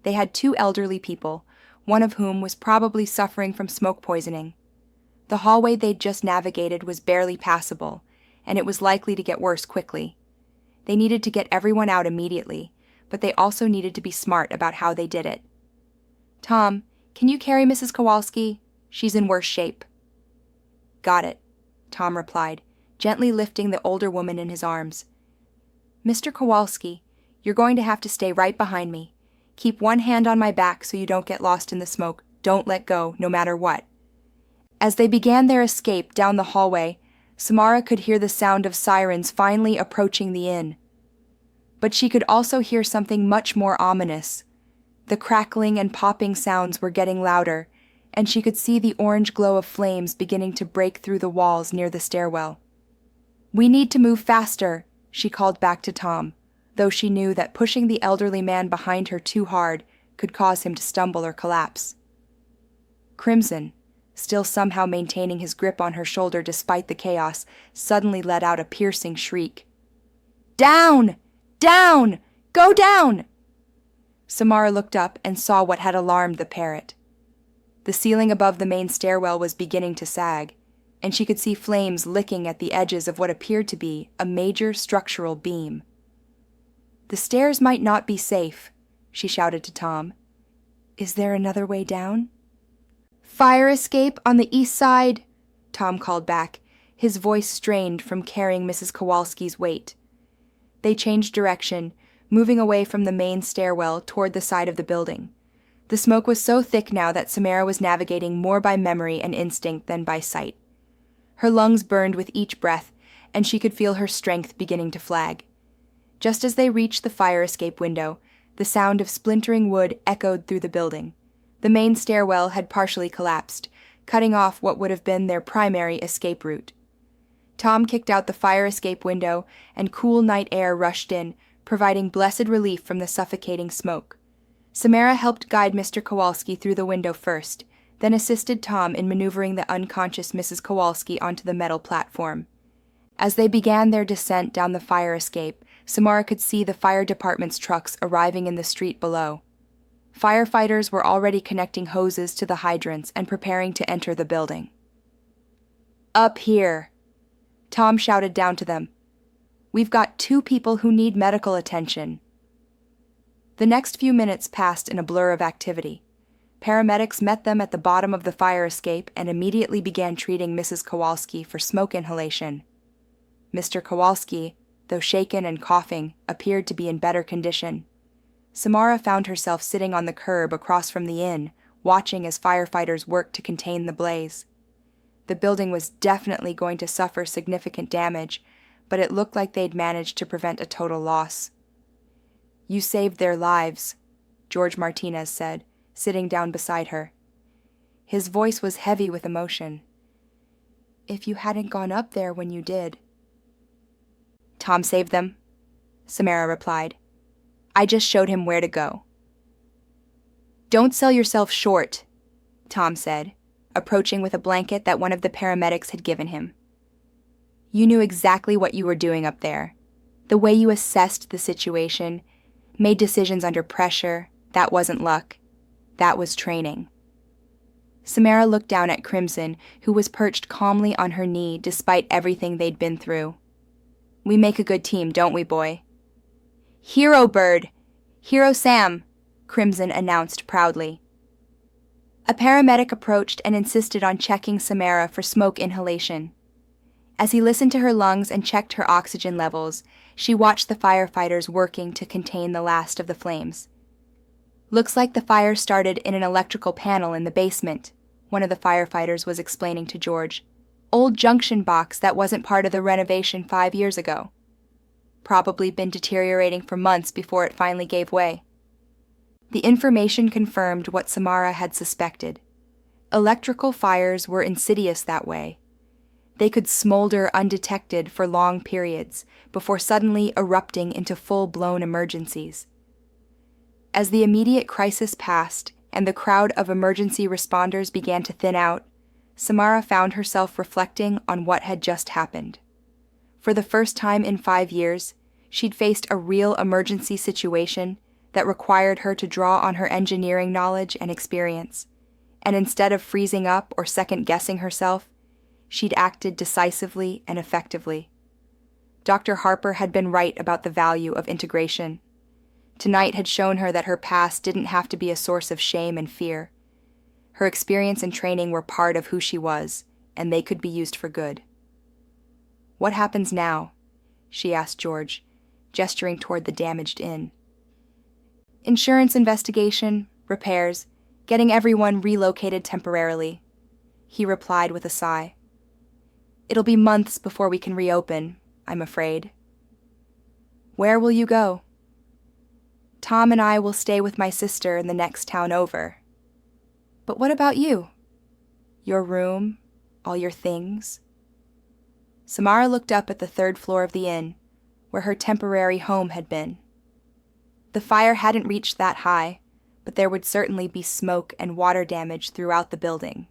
They had 2 elderly people, one of whom was probably suffering from smoke poisoning. The hallway they'd just navigated was barely passable, and it was likely to get worse quickly. They needed to get everyone out immediately, but they also needed to be smart about how they did it. "Tom, can you carry Mrs. Kowalski? She's in worse shape." "Got it," Tom replied, gently lifting the older woman in his arms. "Mr. Kowalski, you're going to have to stay right behind me. Keep one hand on my back so you don't get lost in the smoke. Don't let go, no matter what." As they began their escape down the hallway, Samara could hear the sound of sirens finally approaching the inn. But she could also hear something much more ominous. The crackling and popping sounds were getting louder, and she could see the orange glow of flames beginning to break through the walls near the stairwell. "We need to move faster," she called back to Tom, though she knew that pushing the elderly man behind her too hard could cause him to stumble or collapse. Crimson, still somehow maintaining his grip on her shoulder despite the chaos, suddenly let out a piercing shriek. "Down! Down! Go down!" Samara looked up and saw what had alarmed the Parrot. The ceiling above the main stairwell was beginning to sag, and she could see flames licking at the edges of what appeared to be a major structural beam. "The stairs might not be safe," she shouted to Tom. "Is there another way down?" "Fire escape on the east side," Tom called back, his voice strained from carrying Mrs. Kowalski's weight. They changed direction, moving away from the main stairwell toward the side of the building. The smoke was so thick now that Samara was navigating more by memory and instinct than by sight. Her lungs burned with each breath, and she could feel her strength beginning to flag. Just as they reached the fire escape window, the sound of splintering wood echoed through the building. The main stairwell had partially collapsed, cutting off what would have been their primary escape route. Tom kicked out the fire escape window, and cool night air rushed in, providing blessed relief from the suffocating smoke. Samara helped guide Mr. Kowalski through the window first, then assisted Tom in maneuvering the unconscious Mrs. Kowalski onto the metal platform. As they began their descent down the fire escape, Samara could see the fire department's trucks arriving in the street below. Firefighters were already connecting hoses to the hydrants and preparing to enter the building. "Up here," Tom shouted down to them. "We've got 2 people who need medical attention." The next few minutes passed in a blur of activity. Paramedics met them at the bottom of the fire escape and immediately began treating Mrs. Kowalski for smoke inhalation. Mr. Kowalski, though shaken and coughing, appeared to be in better condition. Samara found herself sitting on the curb across from the inn, watching as firefighters worked to contain the blaze. The building was definitely going to suffer significant damage, but it looked like they'd managed to prevent a total loss. "You saved their lives," George Martinez said, sitting down beside her. His voice was heavy with emotion. "If you hadn't gone up there when you did." "Tom saved them," Samara replied. "I just showed him where to go." "Don't sell yourself short," Tom said, approaching with a blanket that one of the paramedics had given him. "You knew exactly what you were doing up there. The way you assessed the situation, made decisions under pressure, that wasn't luck. That was training." Samara looked down at Crimson, who was perched calmly on her knee despite everything they'd been through. "We make a good team, don't we, boy?" "Hero Bird! Hero Sam!" Crimson announced proudly. A paramedic approached and insisted on checking Samara for smoke inhalation. As he listened to her lungs and checked her oxygen levels, she watched the firefighters working to contain the last of the flames. "Looks like the fire started in an electrical panel in the basement," one of the firefighters was explaining to George. "Old junction box that wasn't part of the renovation 5 years ago. Probably been deteriorating for months before it finally gave way." The information confirmed what Samara had suspected. Electrical fires were insidious that way. They could smolder undetected for long periods before suddenly erupting into full-blown emergencies. As the immediate crisis passed and the crowd of emergency responders began to thin out, Samara found herself reflecting on what had just happened. For the first time in 5 years, she'd faced a real emergency situation that required her to draw on her engineering knowledge and experience, and instead of freezing up or second-guessing herself, she'd acted decisively and effectively. Dr. Harper had been right about the value of integration. Tonight had shown her that her past didn't have to be a source of shame and fear. Her experience and training were part of who she was, and they could be used for good. "What happens now?" she asked George, gesturing toward the damaged inn. "Insurance investigation, repairs, getting everyone relocated temporarily," he replied with a sigh. "It'll be months before we can reopen, I'm afraid." "Where will you go?" "Tom and I will stay with my sister in the next town over." "But what about you? Your room, all your things?" Samara looked up at the 3rd floor of the inn, where her temporary home had been. The fire hadn't reached that high, but there would certainly be smoke and water damage throughout the building.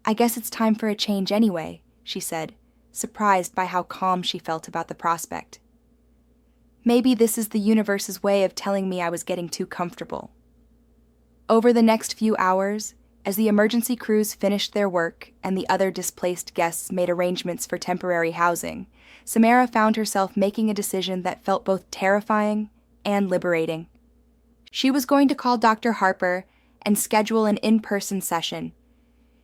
"I guess it's time for a change anyway," she said, surprised by how calm she felt about the prospect. "Maybe this is the universe's way of telling me I was getting too comfortable." Over the next few hours, As the emergency crews finished their work and the other displaced guests made arrangements for temporary housing, Samara found herself making a decision that felt both terrifying and liberating. She was going to call Dr. Harper and schedule an in-person session.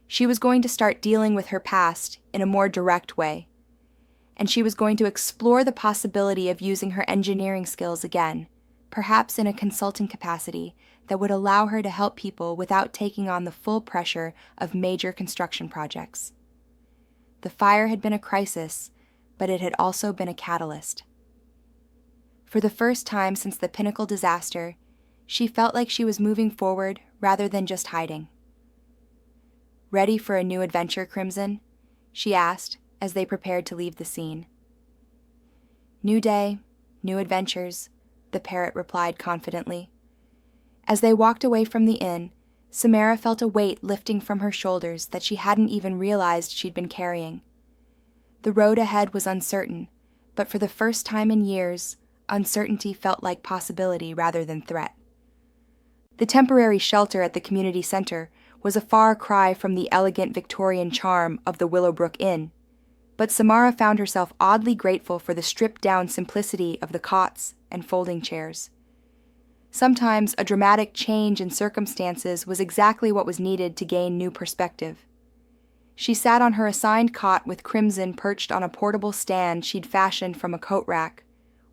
She was going to start dealing with her past in a more direct way. And she was going to explore the possibility of using her engineering skills again, perhaps in a consulting capacity that would allow her to help people without taking on the full pressure of major construction projects. The fire had been a crisis, but it had also been a catalyst. For the first time since the Pinnacle disaster, she felt like she was moving forward rather than just hiding. "Ready for a new adventure, Crimson?" she asked as they prepared to leave the scene. "New day, new adventures," the parrot replied confidently. As they walked away from the inn, Samara felt a weight lifting from her shoulders that she hadn't even realized she'd been carrying. The road ahead was uncertain, but for the first time in years, uncertainty felt like possibility rather than threat. The temporary shelter at the community center was a far cry from the elegant Victorian charm of the Willowbrook Inn, but Samara found herself oddly grateful for the stripped-down simplicity of the cots and folding chairs. Sometimes a dramatic change in circumstances was exactly what was needed to gain new perspective. She sat on her assigned cot with Crimson perched on a portable stand she'd fashioned from a coat rack,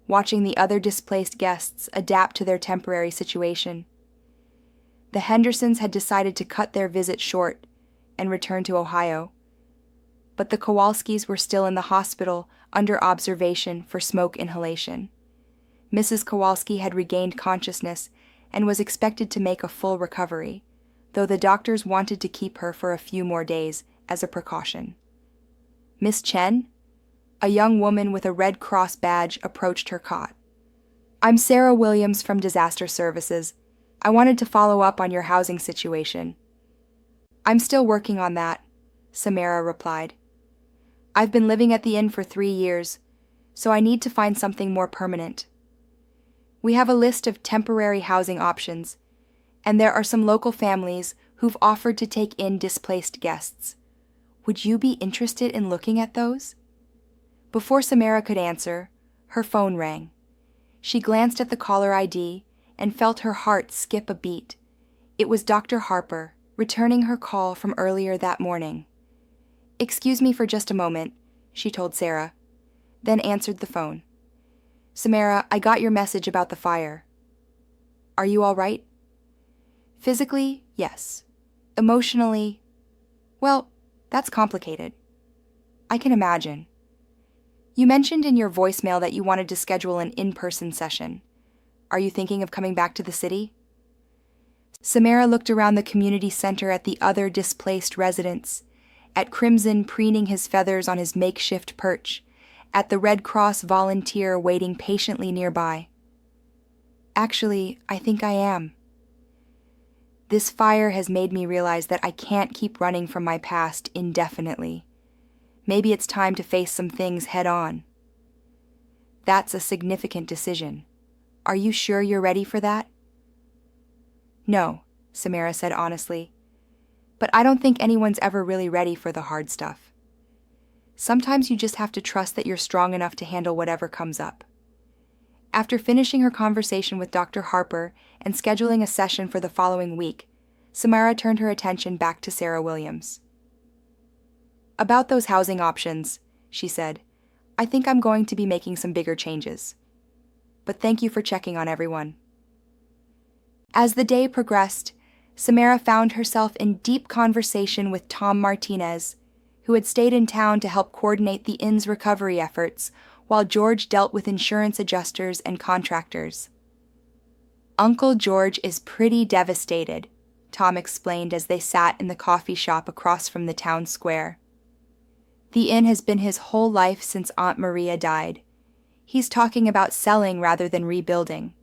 watching the other displaced guests adapt to their temporary situation. The Hendersons had decided to cut their visit short and return to Ohio, but the Kowalskis were still in the hospital under observation for smoke inhalation. Mrs. Kowalski had regained consciousness and was expected to make a full recovery, though the doctors wanted to keep her for a few more days as a precaution. "Miss Chen?" A young woman with a Red Cross badge approached her cot. "I'm Sarah Williams from Disaster Services. I wanted to follow up on your housing situation." "I'm still working on that," Samara replied. "I've been living at the inn for 3 years, so I need to find something more permanent. We have a list of temporary housing options, and there are some local families who've offered to take in displaced guests. Would you be interested in looking at those?" Before Samara could answer, her phone rang. She glanced at the caller ID and felt her heart skip a beat. It was Dr. Harper, returning her call from earlier that morning. "Excuse me for just a moment," she told Sarah, then answered the phone. "Samara, I got your message about the fire. Are you all right?" "Physically, yes. Emotionally, well, that's complicated. I can imagine. You mentioned in your voicemail that you wanted to schedule an in-person session. Are you thinking of coming back to the city?" Samara looked around the community center at the other displaced residents, at Crimson preening his feathers on his makeshift perch, at the Red Cross volunteer waiting patiently nearby. "Actually, I think I am. This fire has made me realize that I can't keep running from my past indefinitely. Maybe it's time to face some things head on." "That's a significant decision. Are you sure you're ready for that?" "No," Samara said honestly. "But I don't think anyone's ever really ready for the hard stuff. Sometimes you just have to trust that you're strong enough to handle whatever comes up." After finishing her conversation with Dr. Harper and scheduling a session for the following week, Samara turned her attention back to Sarah Williams. "About those housing options," she said, "I think I'm going to be making some bigger changes. But thank you for checking on everyone." As the day progressed, Samara found herself in deep conversation with Tom Martinez, who had stayed in town to help coordinate the inn's recovery efforts while George dealt with insurance adjusters and contractors. "Uncle George is pretty devastated," Tom explained as they sat in the coffee shop across from the town square. "The inn has been his whole life since Aunt Maria died. He's talking about selling rather than rebuilding."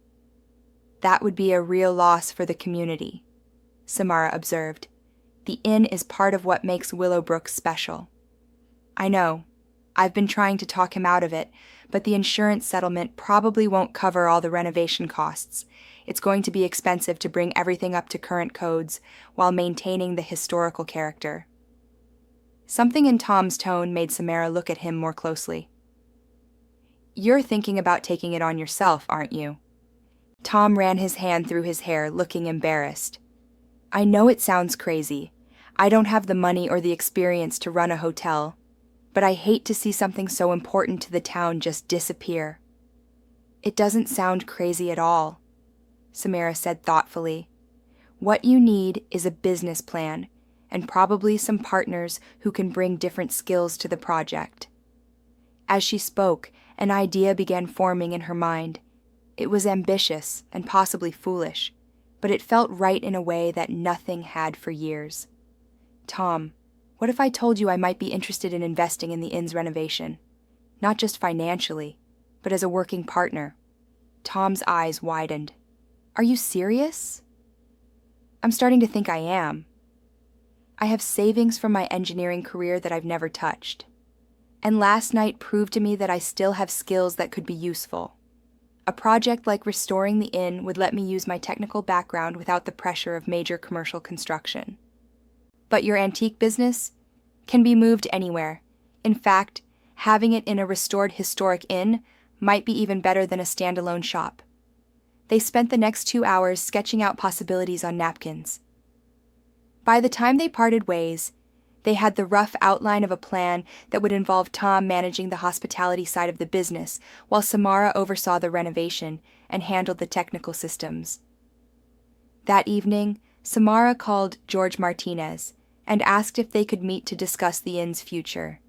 "That would be a real loss for the community," Samara observed. "The inn is part of what makes Willowbrook special." "I know. I've been trying to talk him out of it, but the insurance settlement probably won't cover all the renovation costs. It's going to be expensive to bring everything up to current codes while maintaining the historical character. Something in Tom's tone made Samara look at him more closely. You're thinking about taking it on yourself, aren't you? Tom ran his hand through his hair, looking embarrassed. I know it sounds crazy. I don't have the money or the experience to run a hotel, but I hate to see something so important to the town just disappear. It doesn't sound crazy at all, Samara said thoughtfully. What you need is a business plan, and probably some partners who can bring different skills to the project. As she spoke, an idea began forming in her mind. It was ambitious and possibly foolish, but it felt right in a way that nothing had for years. Tom, what if I told you I might be interested in investing in the inn's renovation? Not just financially, but as a working partner. Tom's eyes widened. Are you serious? I'm starting to think I am. I have savings from my engineering career that I've never touched. And last night proved to me that I still have skills that could be useful. A project like restoring the inn would let me use my technical background without the pressure of major commercial construction. But your antique business can be moved anywhere. In fact, having it in a restored historic inn might be even better than a standalone shop. They spent the next 2 hours sketching out possibilities on napkins. By the time they parted ways, they had the rough outline of a plan that would involve Tom managing the hospitality side of the business, while Samara oversaw the renovation and handled the technical systems. That evening, Samara called George Martinez and asked if they could meet to discuss the inn's future.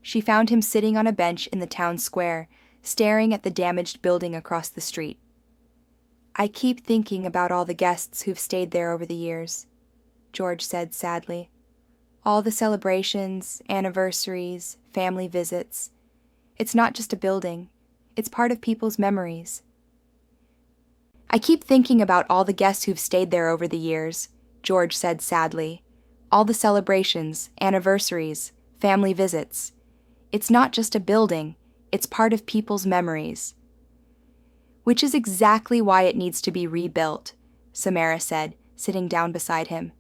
She found him sitting on a bench in the town square, staring at the damaged building across the street. I keep thinking about all the guests who've stayed there over the years, George said sadly. All the celebrations, anniversaries, family visits. It's not just a building. It's part of people's memories. I keep thinking about all the guests who've stayed there over the years, George said sadly. All the celebrations, anniversaries, family visits. It's not just a building. It's part of people's memories. Which is exactly why it needs to be rebuilt, Samara said, sitting down beside him.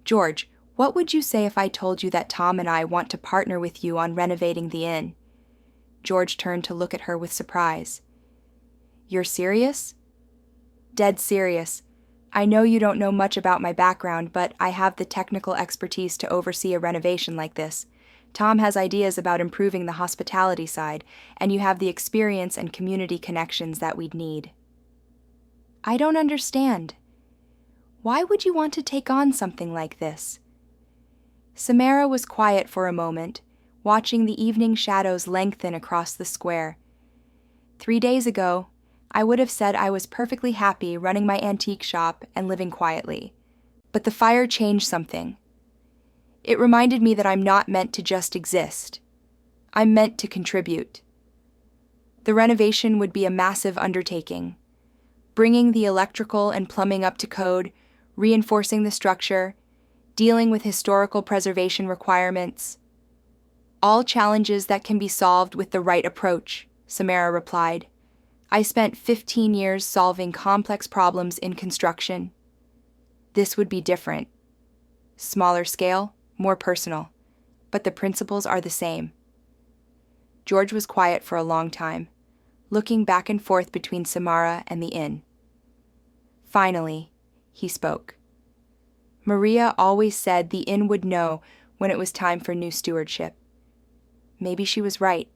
George, what would you say if I told you that Tom and I want to partner with you on renovating the inn? George turned to look at her with surprise. You're serious? Dead serious. I know you don't know much about my background, but I have the technical expertise to oversee a renovation like this. Tom has ideas about improving the hospitality side, and you have the experience and community connections that we'd need. I don't understand. Why would you want to take on something like this? Samara was quiet for a moment, watching the evening shadows lengthen across the square. 3 days ago, I would have said I was perfectly happy running my antique shop and living quietly. But the fire changed something. It reminded me that I'm not meant to just exist. I'm meant to contribute. The renovation would be a massive undertaking. Bringing the electrical and plumbing up to code, reinforcing the structure, dealing with historical preservation requirements. All challenges that can be solved with the right approach, Samara replied. I spent 15 years solving complex problems in construction. This would be different. Smaller scale, more personal, but the principles are the same. George was quiet for a long time, looking back and forth between Samara and the inn. Finally, he spoke. Maria always said the inn would know when it was time for new stewardship. Maybe she was right.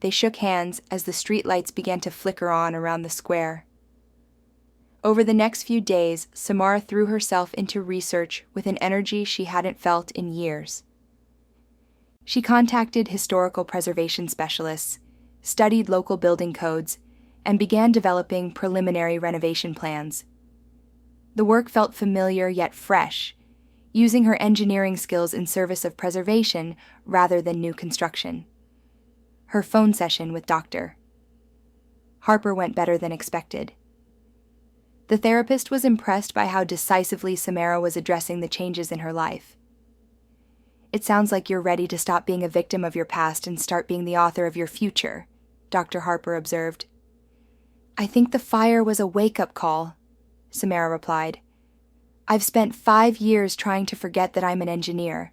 They shook hands as the streetlights began to flicker on around the square. Over the next few days, Samara threw herself into research with an energy she hadn't felt in years. She contacted historical preservation specialists, studied local building codes, and began developing preliminary renovation plans. The work felt familiar yet fresh, using her engineering skills in service of preservation rather than new construction. Her phone session with Dr. Harper went better than expected. The therapist was impressed by how decisively Samara was addressing the changes in her life. It sounds like you're ready to stop being a victim of your past and start being the author of your future, Dr. Harper observed. I think the fire was a wake-up call, Samara replied. I've spent 5 years trying to forget that I'm an engineer.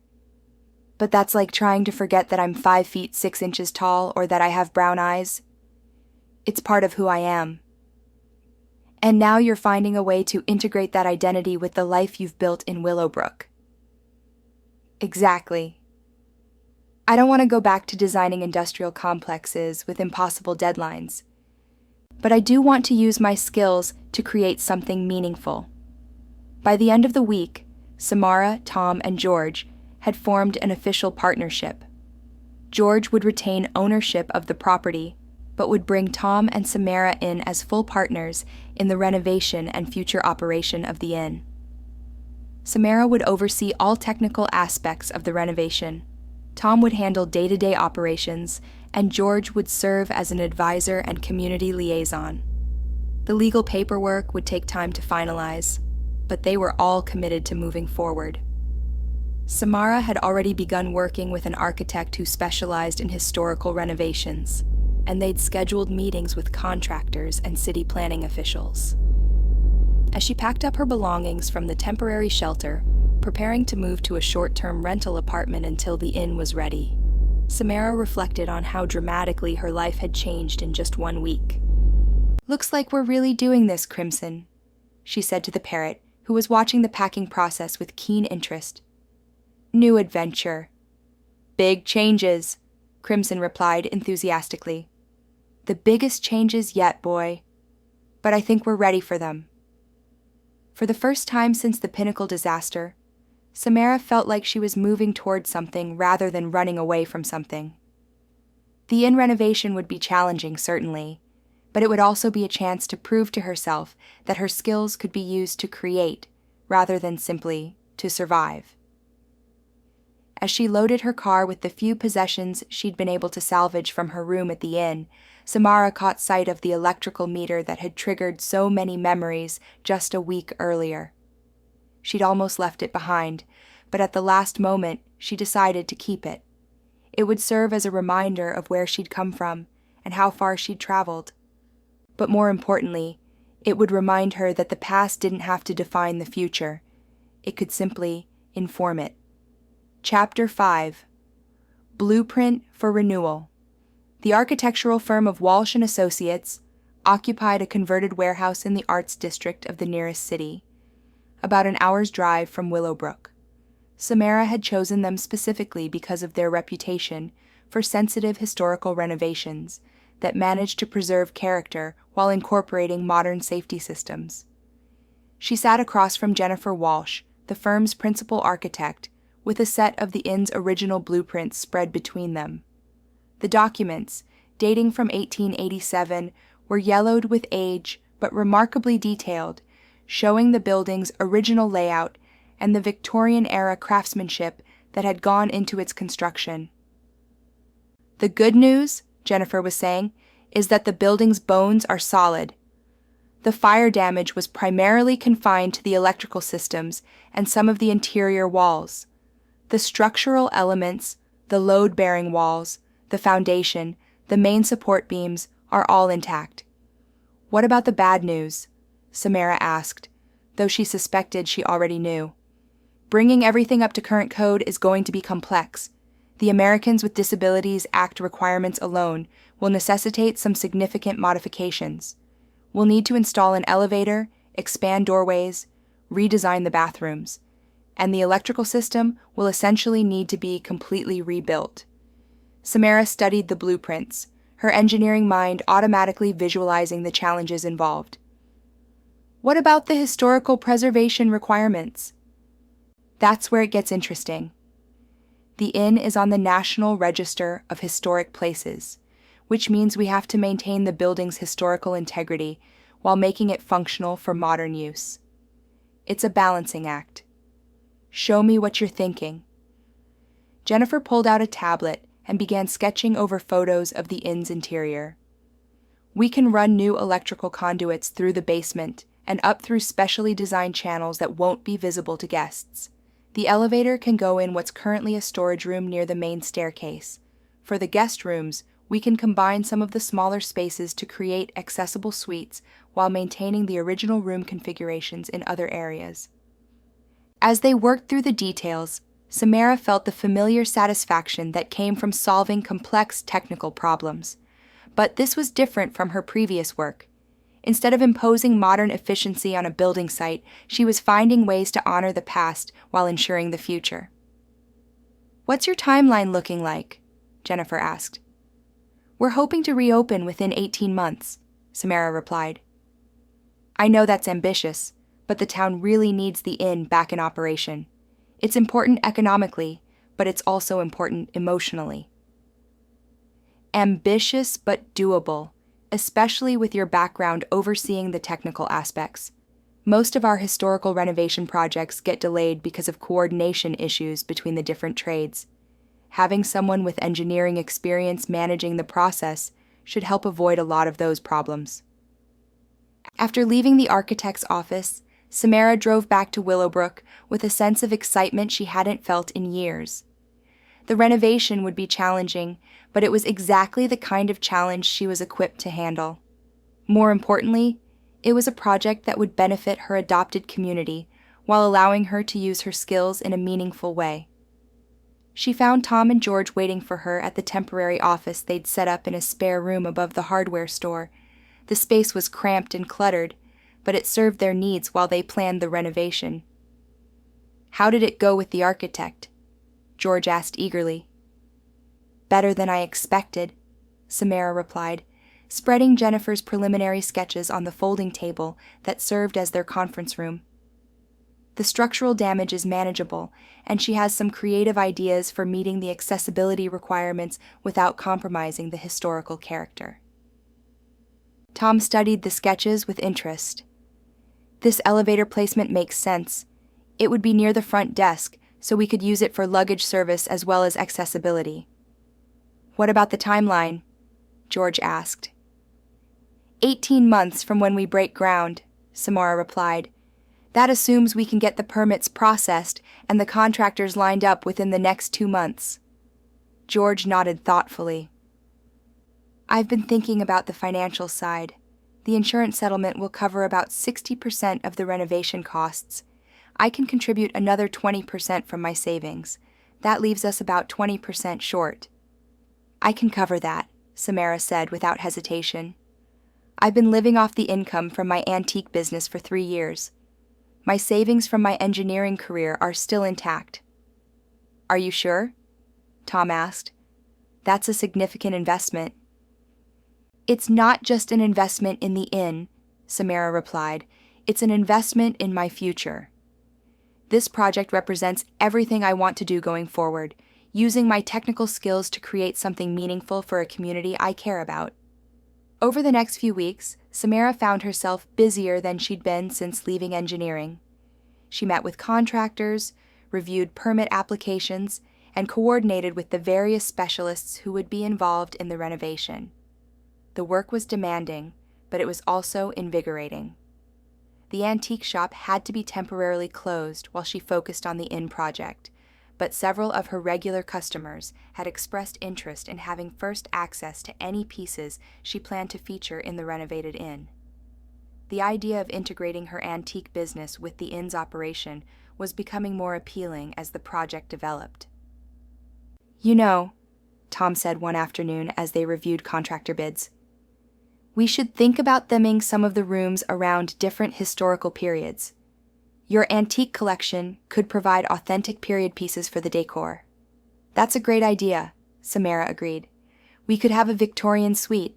But that's like trying to forget that I'm 5 feet 6 inches tall or that I have brown eyes. It's part of who I am. And now you're finding a way to integrate that identity with the life you've built in Willowbrook. Exactly. I don't want to go back to designing industrial complexes with impossible deadlines. But I do want to use my skills to create something meaningful. By the end of the week, Samara, Tom, and George had formed an official partnership. George would retain ownership of the property, but would bring Tom and Samara in as full partners in the renovation and future operation of the inn. Samara would oversee all technical aspects of the renovation. Tom would handle day-to-day operations, and George would serve as an advisor and community liaison. The legal paperwork would take time to finalize, but they were all committed to moving forward. Samara had already begun working with an architect who specialized in historical renovations, and they'd scheduled meetings with contractors and city planning officials. As she packed up her belongings from the temporary shelter, preparing to move to a short-term rental apartment until the inn was ready, Samara reflected on how dramatically her life had changed in just 1 week. Looks like we're really doing this, Crimson, she said to the Parrot, who was watching the packing process with keen interest. New adventure. Big changes, Crimson replied enthusiastically. The biggest changes yet, boy. But I think we're ready for them. For the first time since the Pinnacle disaster, Samara felt like she was moving toward something rather than running away from something. The inn renovation would be challenging, certainly, but it would also be a chance to prove to herself that her skills could be used to create rather than simply to survive. As she loaded her car with the few possessions she'd been able to salvage from her room at the inn, Samara caught sight of the electrical meter that had triggered so many memories just a week earlier. She'd almost left it behind, but at the last moment, she decided to keep it. It would serve as a reminder of where she'd come from and how far she'd traveled. But more importantly, it would remind her that the past didn't have to define the future. It could simply inform it. Chapter 5. Blueprint for Renewal. The architectural firm of Walsh & Associates occupied a converted warehouse in the arts district of the nearest city, about an hour's drive from Willowbrook. Samara had chosen them specifically because of their reputation for sensitive historical renovations that managed to preserve character while incorporating modern safety systems. She sat across from Jennifer Walsh, the firm's principal architect, with a set of the inn's original blueprints spread between them. The documents, dating from 1887, were yellowed with age but remarkably detailed, showing the building's original layout and the Victorian-era craftsmanship that had gone into its construction. The good news, Jennifer was saying, is that the building's bones are solid. The fire damage was primarily confined to the electrical systems and some of the interior walls. The structural elements, the load-bearing walls, the foundation, the main support beams are all intact. What about the bad news? Samara asked, though she suspected she already knew. Bringing everything up to current code is going to be complex. The Americans with Disabilities Act requirements alone will necessitate some significant modifications. We'll need to install an elevator, expand doorways, redesign the bathrooms, and the electrical system will essentially need to be completely rebuilt. Samara studied the blueprints, her engineering mind automatically visualizing the challenges involved. What about the historical preservation requirements? That's where it gets interesting. The inn is on the National Register of Historic Places, which means we have to maintain the building's historical integrity while making it functional for modern use. It's a balancing act. Show me what you're thinking. Jennifer pulled out a tablet and began sketching over photos of the inn's interior. We can run new electrical conduits through the basement and up through specially designed channels that won't be visible to guests. The elevator can go in what's currently a storage room near the main staircase. For the guest rooms, we can combine some of the smaller spaces to create accessible suites while maintaining the original room configurations in other areas. As they worked through the details, Samara felt the familiar satisfaction that came from solving complex technical problems. But this was different from her previous work. Instead of imposing modern efficiency on a building site, she was finding ways to honor the past while ensuring the future. "What's your timeline looking like?" Jennifer asked. "We're hoping to reopen within 18 months, Samara replied. "I know that's ambitious, but the town really needs the inn back in operation. It's important economically, but it's also important emotionally." Ambitious but doable, especially with your background overseeing the technical aspects. Most of our historical renovation projects get delayed because of coordination issues between the different trades. Having someone with engineering experience managing the process should help avoid a lot of those problems. After leaving the architect's office, Samara drove back to Willowbrook with a sense of excitement she hadn't felt in years. The renovation would be challenging, but it was exactly the kind of challenge she was equipped to handle. More importantly, it was a project that would benefit her adopted community while allowing her to use her skills in a meaningful way. She found Tom and George waiting for her at the temporary office they'd set up in a spare room above the hardware store. The space was cramped and cluttered, but it served their needs while they planned the renovation. "How did it go with the architect?" George asked eagerly. "Better than I expected," Samara replied, spreading Jennifer's preliminary sketches on the folding table that served as their conference room. The structural damage is manageable, and she has some creative ideas for meeting the accessibility requirements without compromising the historical character. Tom studied the sketches with interest. "This elevator placement makes sense. It would be near the front desk, so we could use it for luggage service as well as accessibility." "What about the timeline?" George asked. 18 months from when we break ground," Samara replied. "That assumes we can get the permits processed and the contractors lined up within the next 2 months." George nodded thoughtfully. "I've been thinking about the financial side. The insurance settlement will cover about 60% of the renovation costs. I can contribute another 20% from my savings. That leaves us about 20% short." "I can cover that," Samara said without hesitation. "I've been living off the income from my antique business for 3 years. My savings from my engineering career are still intact." "Are you sure?" Tom asked. "That's a significant investment." "It's not just an investment in the inn," Samara replied. "It's an investment in my future. This project represents everything I want to do going forward, using my technical skills to create something meaningful for a community I care about." Over the next few weeks, Samara found herself busier than she'd been since leaving engineering. She met with contractors, reviewed permit applications, and coordinated with the various specialists who would be involved in the renovation. The work was demanding, but it was also invigorating. The antique shop had to be temporarily closed while she focused on the inn project, but several of her regular customers had expressed interest in having first access to any pieces she planned to feature in the renovated inn. The idea of integrating her antique business with the inn's operation was becoming more appealing as the project developed. "You know," Tom said one afternoon as they reviewed contractor bids, "we should think about theming some of the rooms around different historical periods. Your antique collection could provide authentic period pieces for the decor." "That's a great idea," Samara agreed. "We could have a Victorian suite,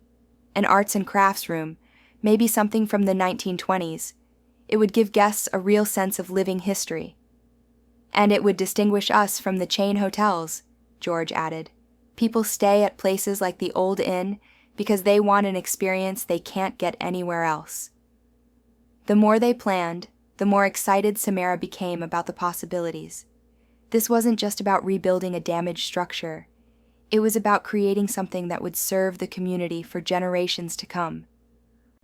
an arts and crafts room, maybe something from the 1920s. It would give guests a real sense of living history." "And it would distinguish us from the chain hotels," George added. "People stay at places like the Old Inn because they want an experience they can't get anywhere else." The more they planned, the more excited Samara became about the possibilities. This wasn't just about rebuilding a damaged structure. It was about creating something that would serve the community for generations to come.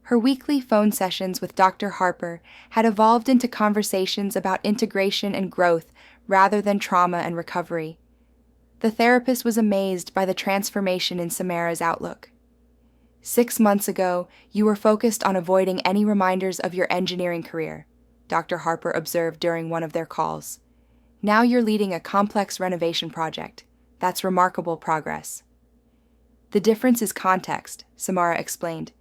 Her weekly phone sessions with Dr. Harper had evolved into conversations about integration and growth rather than trauma and recovery. The therapist was amazed by the transformation in Samara's outlook. 6 months ago, you were focused on avoiding any reminders of your engineering career, Dr. Harper observed during one of their calls. Now you're leading a complex renovation project. That's remarkable progress. The difference is context, Samara explained.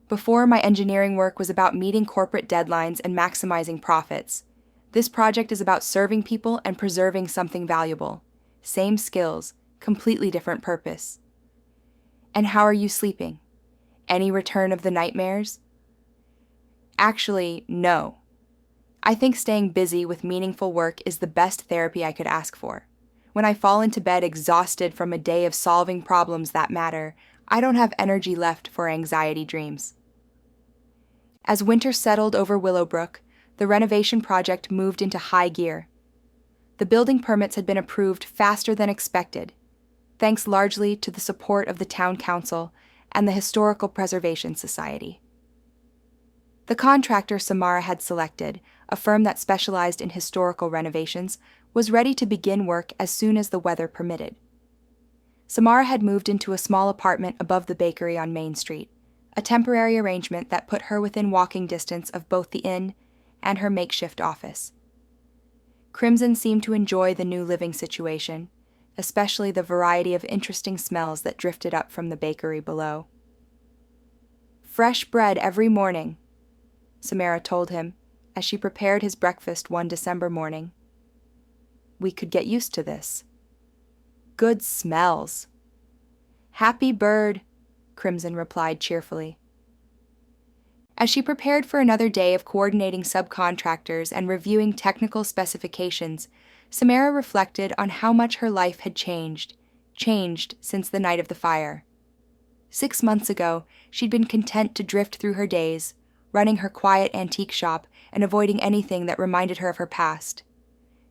Before, my engineering work was about meeting corporate deadlines and maximizing profits. This project is about serving people and preserving something valuable. Same skills, completely different purpose. And how are you sleeping? Any return of the nightmares? Actually, no. I think staying busy with meaningful work is the best therapy I could ask for. When I fall into bed exhausted from a day of solving problems that matter, I don't have energy left for anxiety dreams. As winter settled over Willowbrook, the renovation project moved into high gear. The building permits had been approved faster than expected, thanks largely to the support of the town council and the Historical Preservation Society. The contractor Samara had selected, a firm that specialized in historical renovations, was ready to begin work as soon as the weather permitted. Samara had moved into a small apartment above the bakery on Main Street, a temporary arrangement that put her within walking distance of both the inn and her makeshift office. Crimson seemed to enjoy the new living situation, especially the variety of interesting smells that drifted up from the bakery below. "Fresh bread every morning," Samara told him as she prepared his breakfast one December morning. "We could get used to this." "Good smells." "Happy bird," Crimson replied cheerfully. As she prepared for another day of coordinating subcontractors and reviewing technical specifications, Samara reflected on how much her life had changed since the night of the fire. 6 months ago, she'd been content to drift through her days, running her quiet antique shop and avoiding anything that reminded her of her past.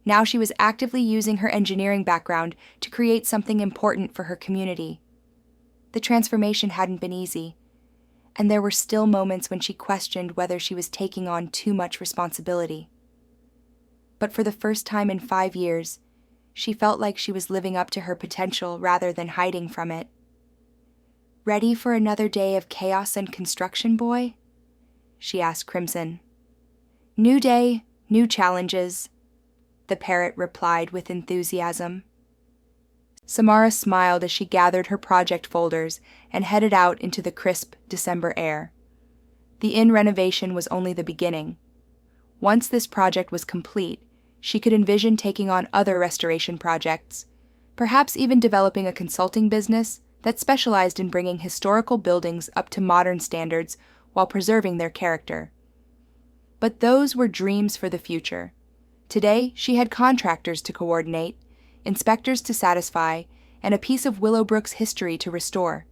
Now she was actively using her engineering background to create something important for her community. The transformation hadn't been easy, and there were still moments when she questioned whether she was taking on too much responsibility. But for the first time in 5 years, she felt like she was living up to her potential rather than hiding from it. "Ready for another day of chaos and construction, boy?" she asked Crimson. "New day, new challenges," the Parrot replied with enthusiasm. Samara smiled as she gathered her project folders and headed out into the crisp December air. The inn renovation was only the beginning. Once this project was complete, she could envision taking on other restoration projects, perhaps even developing a consulting business that specialized in bringing historical buildings up to modern standards while preserving their character. But those were dreams for the future. Today, she had contractors to coordinate, inspectors to satisfy, and a piece of Willowbrook's history to restore.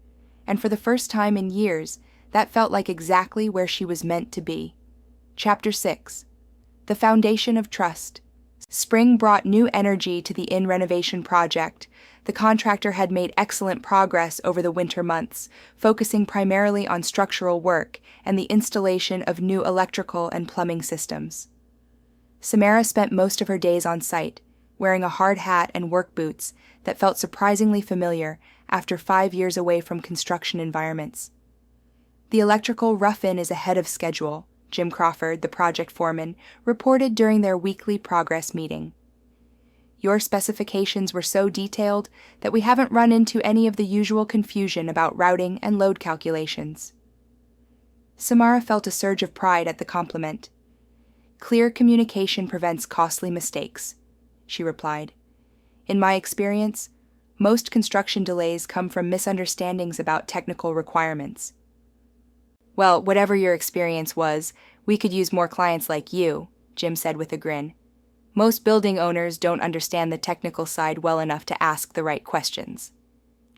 And for the first time in years, that felt like exactly where she was meant to be. Chapter 6. The Foundation of Trust. Spring brought new energy to the inn renovation project. The contractor had made excellent progress over the winter months, focusing primarily on structural work and the installation of new electrical and plumbing systems. Samara spent most of her days on site, wearing a hard hat and work boots that felt surprisingly familiar after 5 years away from construction environments. "The electrical rough-in is ahead of schedule," Jim Crawford, the project foreman, reported during their weekly progress meeting. "Your specifications were so detailed that we haven't run into any of the usual confusion about routing and load calculations." Samara felt a surge of pride at the compliment. "Clear communication prevents costly mistakes," she replied. "In my experience, most construction delays come from misunderstandings about technical requirements." "Well, whatever your experience was, we could use more clients like you," Jim said with a grin. "Most building owners don't understand the technical side well enough to ask the right questions."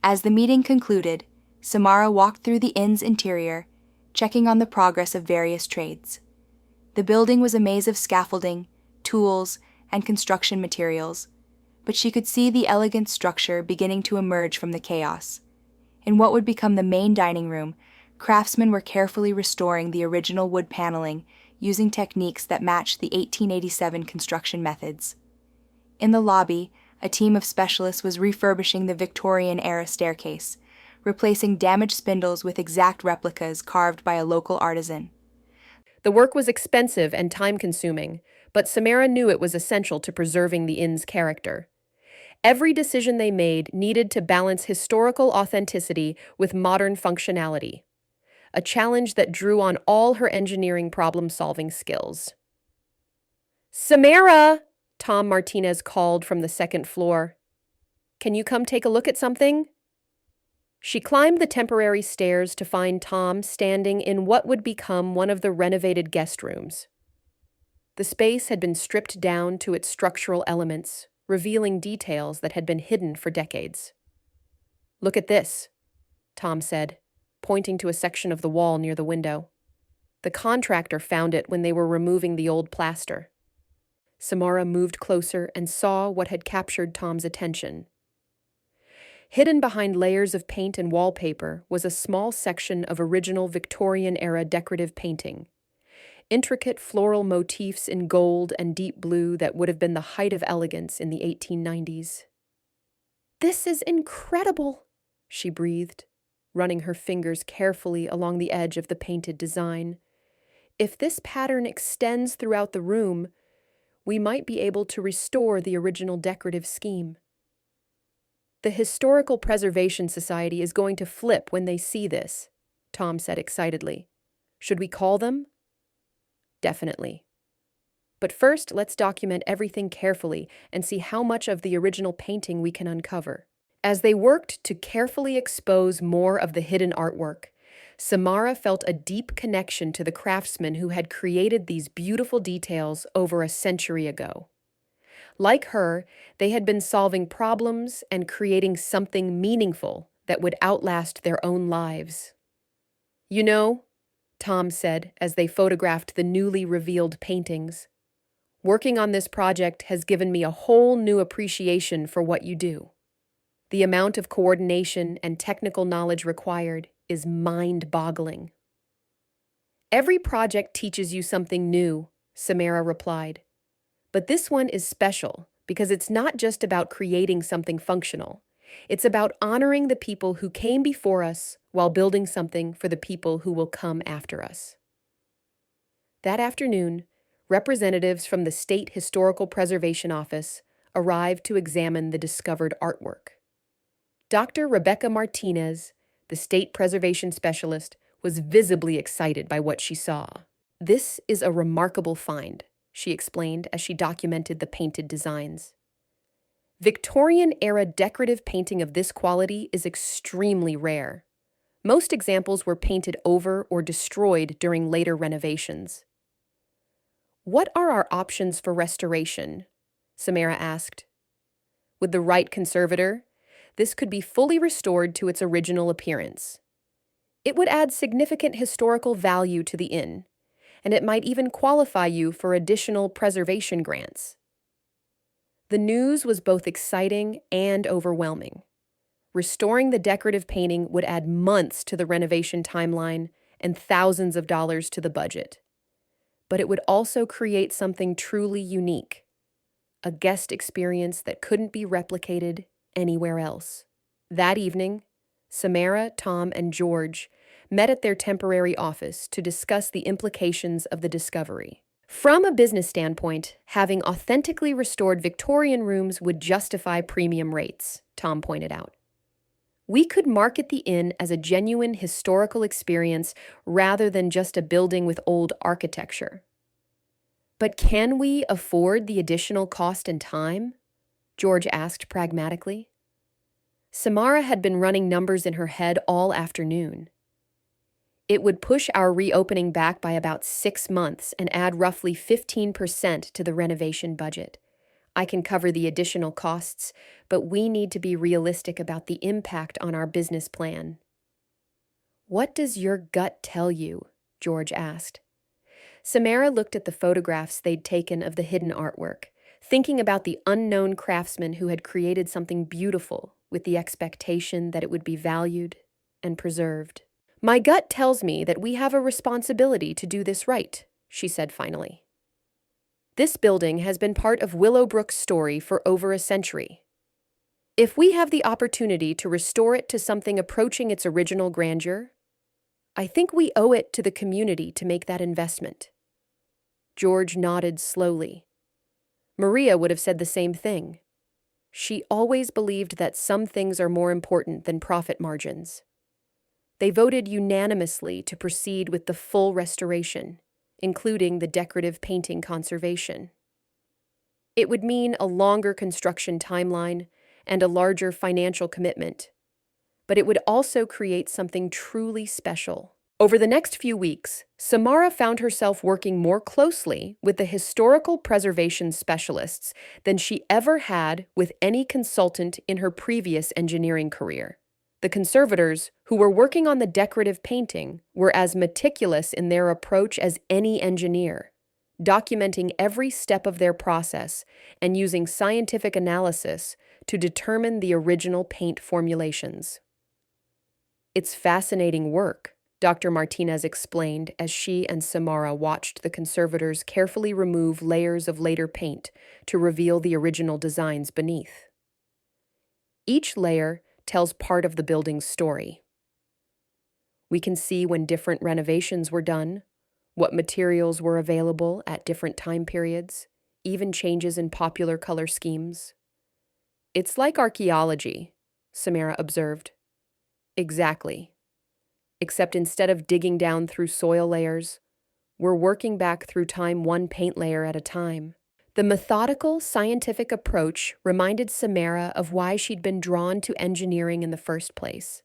As the meeting concluded, Samara walked through the inn's interior, checking on the progress of various trades. The building was a maze of scaffolding, tools, and construction materials, but she could see the elegant structure beginning to emerge from the chaos. In what would become the main dining room, craftsmen were carefully restoring the original wood paneling using techniques that matched the 1887 construction methods. In the lobby, a team of specialists was refurbishing the Victorian-era staircase, replacing damaged spindles with exact replicas carved by a local artisan. The work was expensive and time-consuming, but Samara knew it was essential to preserving the inn's character. Every decision they made needed to balance historical authenticity with modern functionality, a challenge that drew on all her engineering problem-solving skills. Samara! Tom Martinez called from the second floor. Can you come take a look at something? She climbed the temporary stairs to find Tom standing in what would become one of the renovated guest rooms. The space had been stripped down to its structural elements, revealing details that had been hidden for decades. Look at this, Tom said, pointing to a section of the wall near the window. The contractor found it when they were removing the old plaster. Samara moved closer and saw what had captured Tom's attention. Hidden behind layers of paint and wallpaper was a small section of original Victorian-era decorative painting. Intricate floral motifs in gold and deep blue that would have been the height of elegance in the 1890s. "This is incredible," she breathed, running her fingers carefully along the edge of the painted design. "If this pattern extends throughout the room, we might be able to restore the original decorative scheme." "The Historical Preservation Society is going to flip when they see this," Tom said excitedly. "Should we call them?" "Definitely. But first, let's document everything carefully and see how much of the original painting we can uncover." As they worked to carefully expose more of the hidden artwork, Samara felt a deep connection to the craftsmen who had created these beautiful details over a century ago. Like her, they had been solving problems and creating something meaningful that would outlast their own lives. "You know," Tom said as they photographed the newly revealed paintings, "working on this project has given me a whole new appreciation for what you do. The amount of coordination and technical knowledge required is mind-boggling." "Every project teaches you something new," Samara replied. "But this one is special because it's not just about creating something functional. It's about honoring the people who came before us while building something for the people who will come after us." That afternoon, representatives from the State Historical Preservation Office arrived to examine the discovered artwork. Dr. Rebecca Martinez, the state preservation specialist, was visibly excited by what she saw. "This is a remarkable find," she explained as she documented the painted designs. "Victorian-era decorative painting of this quality is extremely rare. Most examples were painted over or destroyed during later renovations." "What are our options for restoration?" Samara asked. "With the right conservator, this could be fully restored to its original appearance. It would add significant historical value to the inn, and it might even qualify you for additional preservation grants." The news was both exciting and overwhelming. Restoring the decorative painting would add months to the renovation timeline and thousands of dollars to the budget. But it would also create something truly unique, a guest experience that couldn't be replicated anywhere else. That evening, Samara, Tom, and George met at their temporary office to discuss the implications of the discovery. From a business standpoint, having authentically restored Victorian rooms would justify premium rates, Tom pointed out. "We could market the inn as a genuine historical experience rather than just a building with old architecture." "But can we afford the additional cost and time?" George asked pragmatically. Samara had been running numbers in her head all afternoon. "It would push our reopening back by about 6 months and add roughly 15% to the renovation budget. I can cover the additional costs, but we need to be realistic about the impact on our business plan." "What does your gut tell you?" George asked. Samara looked at the photographs they'd taken of the hidden artwork, thinking about the unknown craftsman who had created something beautiful with the expectation that it would be valued and preserved. "My gut tells me that we have a responsibility to do this right," she said finally. This building has been part of Willowbrook's story for over a century. If we have the opportunity to restore it to something approaching its original grandeur, I think we owe it to the community to make that investment. George nodded slowly. Maria would have said the same thing. She always believed that some things are more important than profit margins. They voted unanimously to proceed with the full restoration, including the decorative painting conservation. It would mean a longer construction timeline and a larger financial commitment, but it would also create something truly special. Over the next few weeks, Samara found herself working more closely with the historical preservation specialists than she ever had with any consultant in her previous engineering career. The conservators, who were working on the decorative painting, were as meticulous in their approach as any engineer, documenting every step of their process and using scientific analysis to determine the original paint formulations. "It's fascinating work," Dr. Martinez explained as she and Samara watched the conservators carefully remove layers of later paint to reveal the original designs beneath. Each layer tells part of the building's story. We can see when different renovations were done, what materials were available at different time periods, even changes in popular color schemes. "It's like archaeology," Samara observed. "Exactly. Except instead of digging down through soil layers, we're working back through time one paint layer at a time." The methodical, scientific approach reminded Samara of why she'd been drawn to engineering in the first place.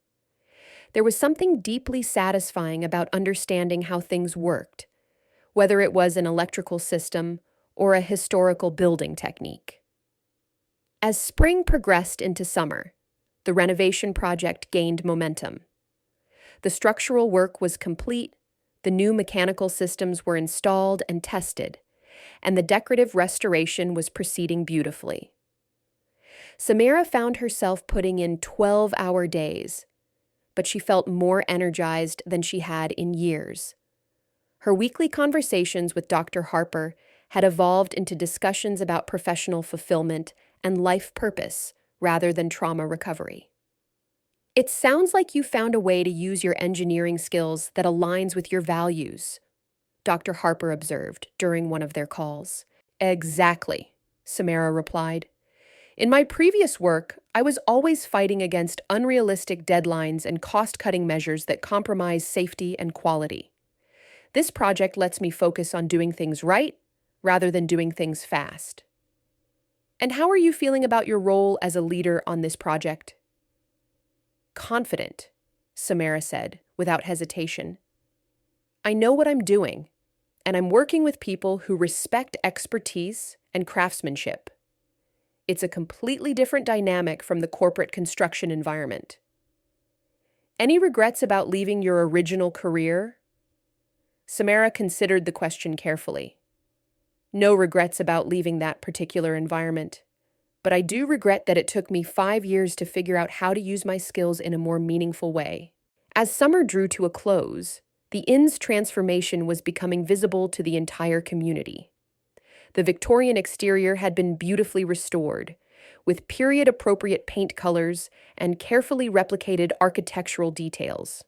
There was something deeply satisfying about understanding how things worked, whether it was an electrical system or a historical building technique. As spring progressed into summer, the renovation project gained momentum. The structural work was complete, the new mechanical systems were installed and tested, and the decorative restoration was proceeding beautifully. Samara found herself putting in 12-hour days, but she felt more energized than she had in years. Her weekly conversations with Dr. Harper had evolved into discussions about professional fulfillment and life purpose rather than trauma recovery. "It sounds like you found a way to use your engineering skills that aligns with your values," Dr. Harper observed during one of their calls. "Exactly," Samara replied. "In my previous work, I was always fighting against unrealistic deadlines and cost-cutting measures that compromise safety and quality. This project lets me focus on doing things right rather than doing things fast." "And how are you feeling about your role as a leader on this project?" "Confident," Samara said, without hesitation. "I know what I'm doing, and I'm working with people who respect expertise and craftsmanship. It's a completely different dynamic from the corporate construction environment." "Any regrets about leaving your original career?" Samara considered the question carefully. "No regrets about leaving that particular environment, but I do regret that it took me 5 years to figure out how to use my skills in a more meaningful way." As summer drew to a close, the inn's transformation was becoming visible to the entire community. The Victorian exterior had been beautifully restored, with period-appropriate paint colors and carefully replicated architectural details.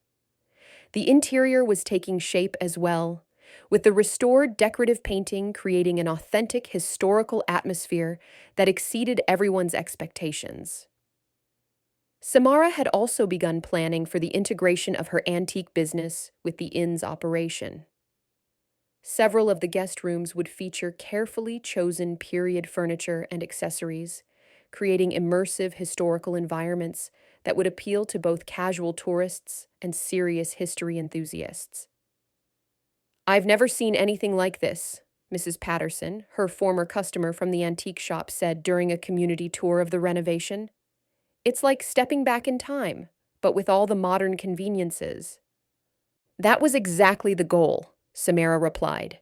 The interior was taking shape as well, with the restored decorative painting creating an authentic historical atmosphere that exceeded everyone's expectations. Samara had also begun planning for the integration of her antique business with the inn's operation. Several of the guest rooms would feature carefully chosen period furniture and accessories, creating immersive historical environments that would appeal to both casual tourists and serious history enthusiasts. "I've never seen anything like this," Mrs. Patterson, her former customer from the antique shop, said during a community tour of the renovation. "It's like stepping back in time, but with all the modern conveniences." "That was exactly the goal," Samara replied.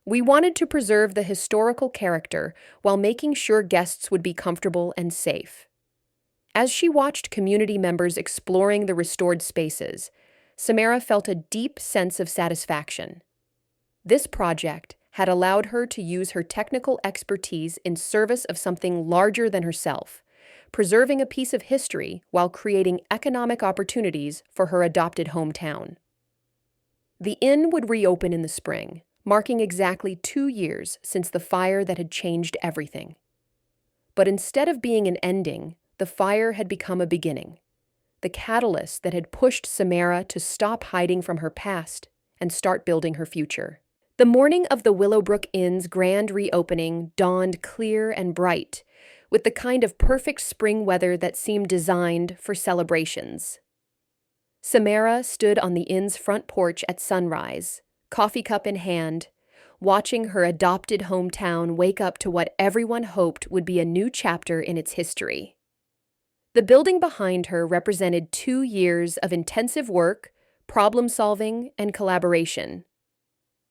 "We wanted to preserve the historical character while making sure guests would be comfortable and safe." As she watched community members exploring the restored spaces, Samara felt a deep sense of satisfaction. This project had allowed her to use her technical expertise in service of something larger than herself, preserving a piece of history while creating economic opportunities for her adopted hometown. The inn would reopen in the spring, marking exactly 2 years since the fire that had changed everything. But instead of being an ending, the fire had become a beginning, the catalyst that had pushed Samara to stop hiding from her past and start building her future. The morning of the Willowbrook Inn's grand reopening dawned clear and bright, with the kind of perfect spring weather that seemed designed for celebrations. Samara stood on the inn's front porch at sunrise, coffee cup in hand, watching her adopted hometown wake up to what everyone hoped would be a new chapter in its history. The building behind her represented 2 years of intensive work, problem-solving, and collaboration.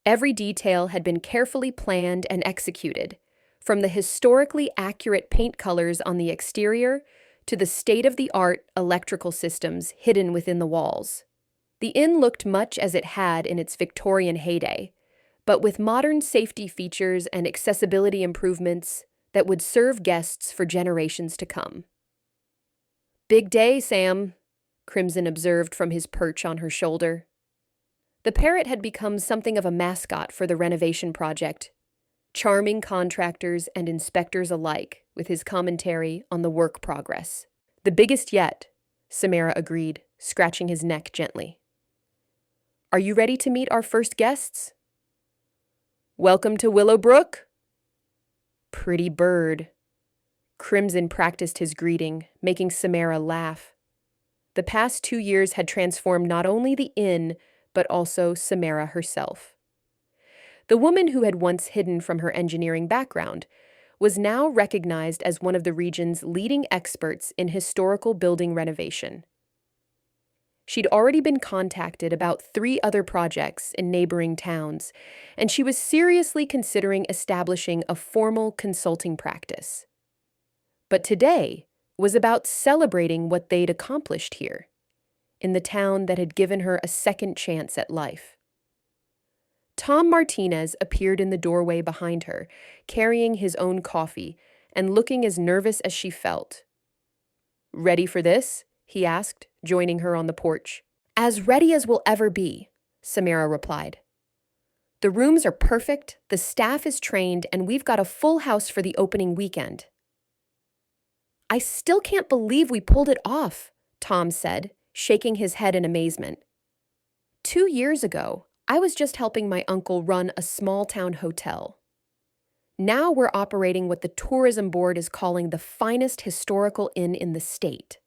Every detail had been carefully planned and executed, from the historically accurate paint colors on the exterior to the state-of-the-art electrical systems hidden within the walls. The inn looked much as it had in its Victorian heyday, but with modern safety features and accessibility improvements that would serve guests for generations to come. "Big day, Sam," Crimson observed from his perch on her shoulder. The Parrot had become something of a mascot for the renovation project, charming contractors and inspectors alike with his commentary on the work progress. "The biggest yet," Samara agreed, scratching his neck gently. "Are you ready to meet our first guests?" "Welcome to Willowbrook." "Pretty bird." Crimson practiced his greeting, making Samara laugh. The past 2 years had transformed not only the inn, but also Samara herself. The woman who had once hidden from her engineering background was now recognized as one of the region's leading experts in historical building renovation. She'd already been contacted about 3 other projects in neighboring towns, and she was seriously considering establishing a formal consulting practice. But today was about celebrating what they'd accomplished here, in the town that had given her a second chance at life. Tom Martinez appeared in the doorway behind her, carrying his own coffee and looking as nervous as she felt. "Ready for this?" he asked, joining her on the porch. "As ready as we'll ever be," Samara replied. "The rooms are perfect, the staff is trained, and we've got a full house for the opening weekend." "I still can't believe we pulled it off," Tom said, shaking his head in amazement. 2 years ago, I was just helping my uncle run a small-town hotel. Now we're operating what the tourism board is calling the finest historical inn in the state.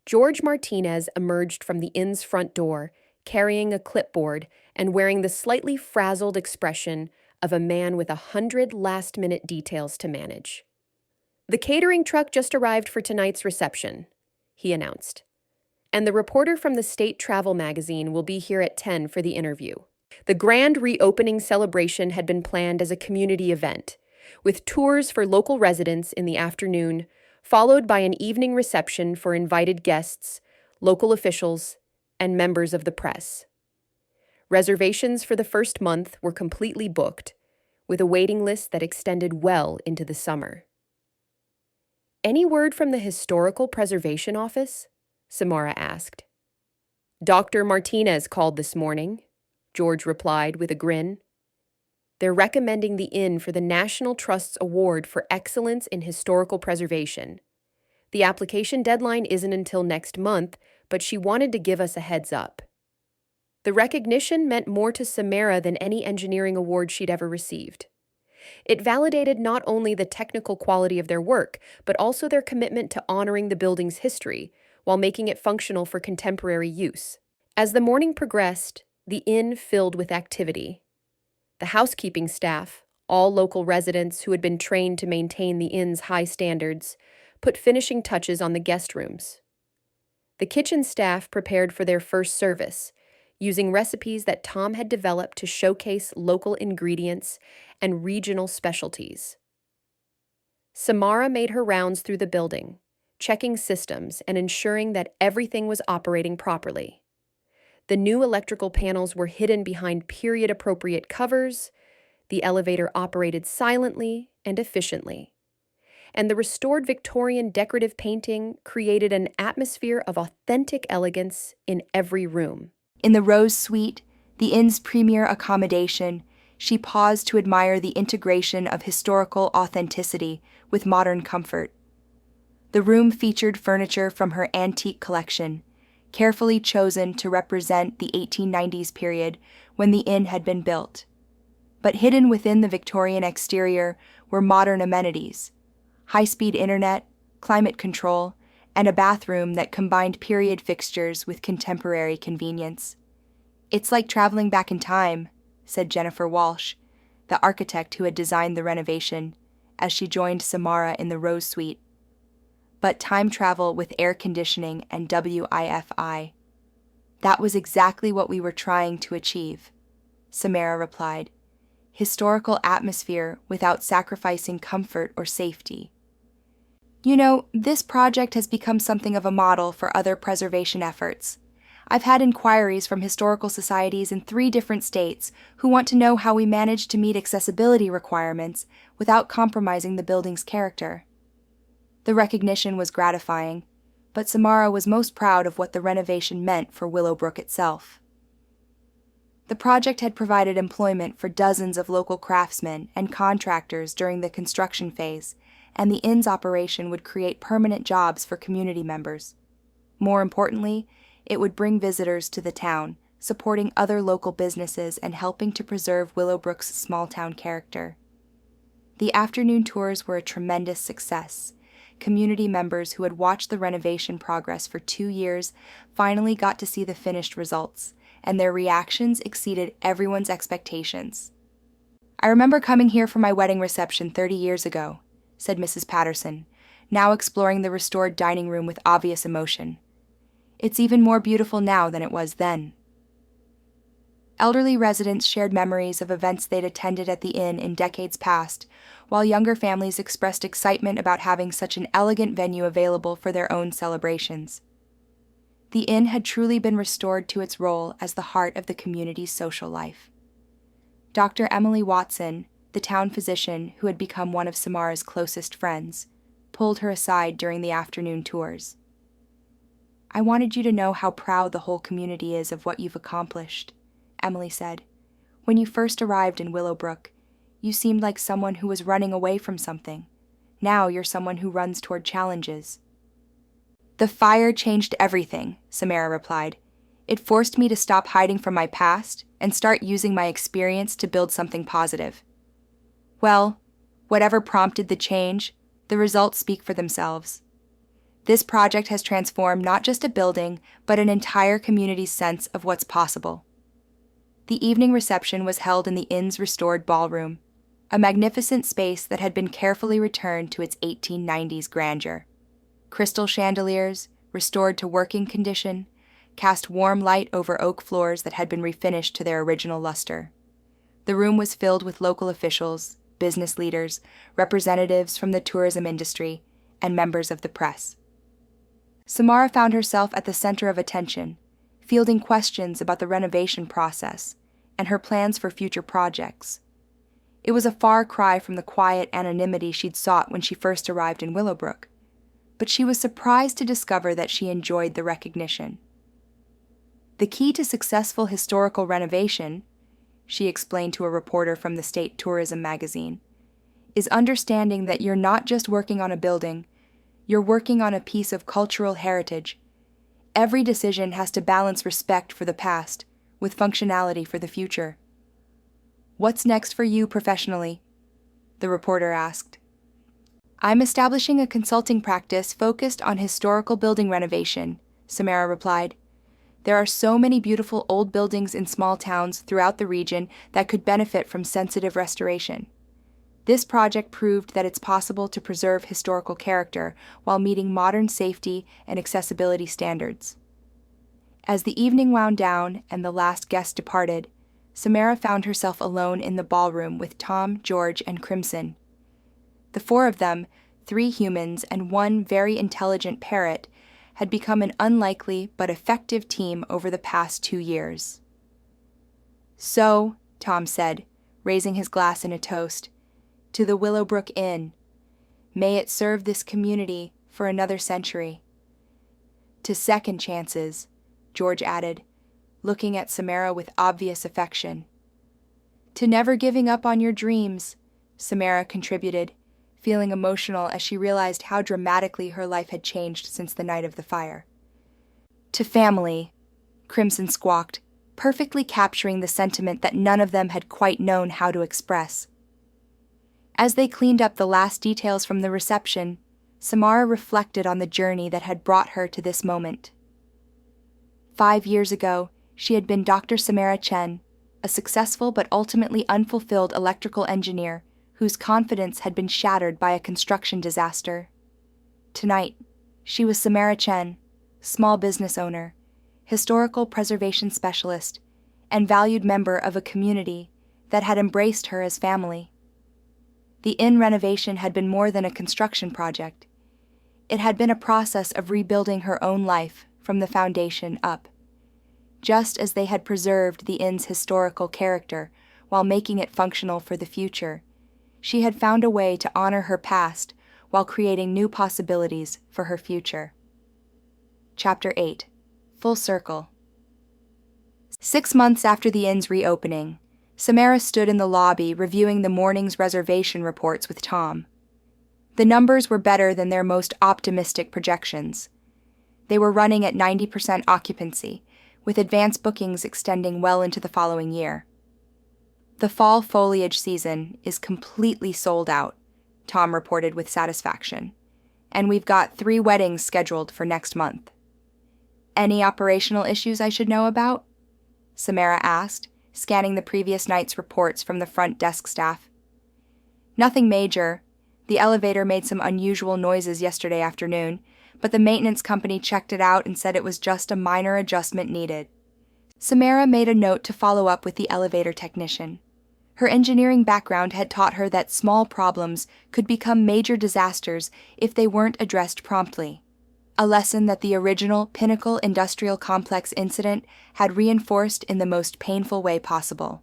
George Martinez emerged from the inn's front door, carrying a clipboard and wearing the slightly frazzled expression of a man with 100 last-minute details to manage. "The catering truck just arrived for tonight's reception," he announced. "And the reporter from the State Travel magazine will be here at 10 for the interview." The grand reopening celebration had been planned as a community event, with tours for local residents in the afternoon, followed by an evening reception for invited guests, local officials, and members of the press. Reservations for the first month were completely booked, with a waiting list that extended well into the summer. "Any word from the Historical Preservation Office?" Samara asked. "Dr. Martinez called this morning," George replied with a grin. "They're recommending the inn for the National Trust's Award for Excellence in Historical Preservation. The application deadline isn't until next month, but she wanted to give us a heads up." The recognition meant more to Samara than any engineering award she'd ever received. It validated not only the technical quality of their work, but also their commitment to honoring the building's history while making it functional for contemporary use. As the morning progressed, the inn filled with activity. The housekeeping staff, all local residents who had been trained to maintain the inn's high standards, put finishing touches on the guest rooms. The kitchen staff prepared for their first service, using recipes that Tom had developed to showcase local ingredients and regional specialties. Samara made her rounds through the building, checking systems and ensuring that everything was operating properly. The new electrical panels were hidden behind period-appropriate covers, The elevator operated silently and efficiently, and the restored Victorian decorative painting created an atmosphere of authentic elegance in every room. In the Rose Suite, the inn's premier accommodation, she paused to admire the integration of historical authenticity with modern comfort. The room featured furniture from her antique collection, carefully chosen to represent the 1890s period when the inn had been built. But hidden within the Victorian exterior were modern amenities: high-speed internet, climate control, and a bathroom that combined period fixtures with contemporary convenience. "It's like traveling back in time," said Jennifer Walsh, the architect who had designed the renovation, as she joined Samara in the Rose Suite. "But time travel with air conditioning and Wi-Fi. That was exactly what we were trying to achieve," Samara replied. "Historical atmosphere without sacrificing comfort or safety." "You know, this project has become something of a model for other preservation efforts. I've had inquiries from historical societies in 3 different states who want to know how we managed to meet accessibility requirements without compromising the building's character." The recognition was gratifying, but Samara was most proud of what the renovation meant for Willowbrook itself. The project had provided employment for dozens of local craftsmen and contractors during the construction phase, and the inn's operation would create permanent jobs for community members. More importantly, it would bring visitors to the town, supporting other local businesses and helping to preserve Willowbrook's small-town character. The afternoon tours were a tremendous success. Community members who had watched the renovation progress for 2 years finally got to see the finished results, and their reactions exceeded everyone's expectations. "I remember coming here for my wedding reception 30 years ago," said Mrs. Patterson, now exploring the restored dining room with obvious emotion. "It's even more beautiful now than it was then." Elderly residents shared memories of events they'd attended at the inn in decades past, while younger families expressed excitement about having such an elegant venue available for their own celebrations. The inn had truly been restored to its role as the heart of the community's social life. Dr. Emily Watson, the town physician who had become one of Samara's closest friends, pulled her aside during the afternoon tours. "I wanted you to know how proud the whole community is of what you've accomplished," Emily said. "When you first arrived in Willowbrook, you seemed like someone who was running away from something. Now you're someone who runs toward challenges." "The fire changed everything," Samara replied. "It forced me to stop hiding from my past and start using my experience to build something positive." Well, whatever prompted the change, the results speak for themselves. This project has transformed not just a building, but an entire community's sense of what's possible. The evening reception was held in the inn's restored ballroom, a magnificent space that had been carefully returned to its 1890s grandeur. Crystal chandeliers, restored to working condition, cast warm light over oak floors that had been refinished to their original luster. The room was filled with local officials, business leaders, representatives from the tourism industry, and members of the press. Samara found herself at the center of attention, fielding questions about the renovation process and her plans for future projects. It was a far cry from the quiet anonymity she'd sought when she first arrived in Willowbrook, but she was surprised to discover that she enjoyed the recognition. "The key to successful historical renovation," she explained to a reporter from the state tourism magazine, "is understanding that you're not just working on a building, you're working on a piece of cultural heritage. Every decision has to balance respect for the past with functionality for the future." "What's next for you professionally?" the reporter asked. "I'm establishing a consulting practice focused on historical building renovation," Samara replied. "There are so many beautiful old buildings in small towns throughout the region that could benefit from sensitive restoration. This project proved that it's possible to preserve historical character while meeting modern safety and accessibility standards." As the evening wound down and the last guest departed, Samara found herself alone in the ballroom with Tom, George, and Crimson. The 4 of them, 3 humans and 1 very intelligent parrot, had become an unlikely but effective team over the past 2 years. "So," Tom said, raising his glass in a toast. To the Willowbrook Inn. May it serve this community for another century. To second chances, George added, looking at Samara with obvious affection. To never giving up on your dreams, Samara contributed, feeling emotional as she realized how dramatically her life had changed since the night of the fire. To family, Crimson squawked, perfectly capturing the sentiment that none of them had quite known how to express. As they cleaned up the last details from the reception, Samara reflected on the journey that had brought her to this moment. 5 years ago, she had been Dr. Samara Chen, a successful but ultimately unfulfilled electrical engineer whose confidence had been shattered by a construction disaster. Tonight, she was Samara Chen, small business owner, historical preservation specialist, and valued member of a community that had embraced her as family. The inn renovation had been more than a construction project. It had been a process of rebuilding her own life from the foundation up. Just as they had preserved the inn's historical character while making it functional for the future, she had found a way to honor her past while creating new possibilities for her future. Chapter 8. Full Circle. 6 months after the inn's reopening, Samara stood in the lobby reviewing the morning's reservation reports with Tom. The numbers were better than their most optimistic projections. They were running at 90% occupancy, with advance bookings extending well into the following year. The fall foliage season is completely sold out, Tom reported with satisfaction, and we've got 3 weddings scheduled for next month. Any operational issues I should know about? Samara asked, scanning the previous night's reports from the front desk staff. Nothing major. The elevator made some unusual noises yesterday afternoon, but the maintenance company checked it out and said it was just a minor adjustment needed. Samara made a note to follow up with the elevator technician. Her engineering background had taught her that small problems could become major disasters if they weren't addressed promptly, a lesson that the original Pinnacle Industrial Complex incident had reinforced in the most painful way possible.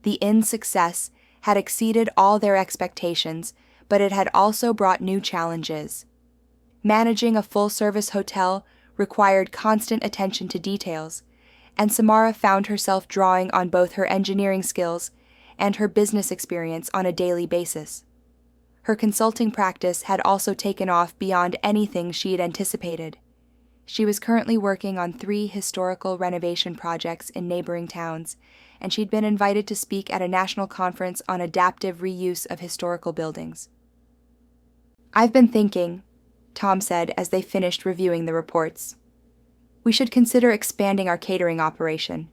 The inn's success had exceeded all their expectations, but it had also brought new challenges. Managing a full-service hotel required constant attention to details, and Samara found herself drawing on both her engineering skills and her business experience on a daily basis. Her consulting practice had also taken off beyond anything she had anticipated. She was currently working on 3 historical renovation projects in neighboring towns, and she'd been invited to speak at a national conference on adaptive reuse of historical buildings. I've been thinking, Tom said as they finished reviewing the reports. We should consider expanding our catering operation.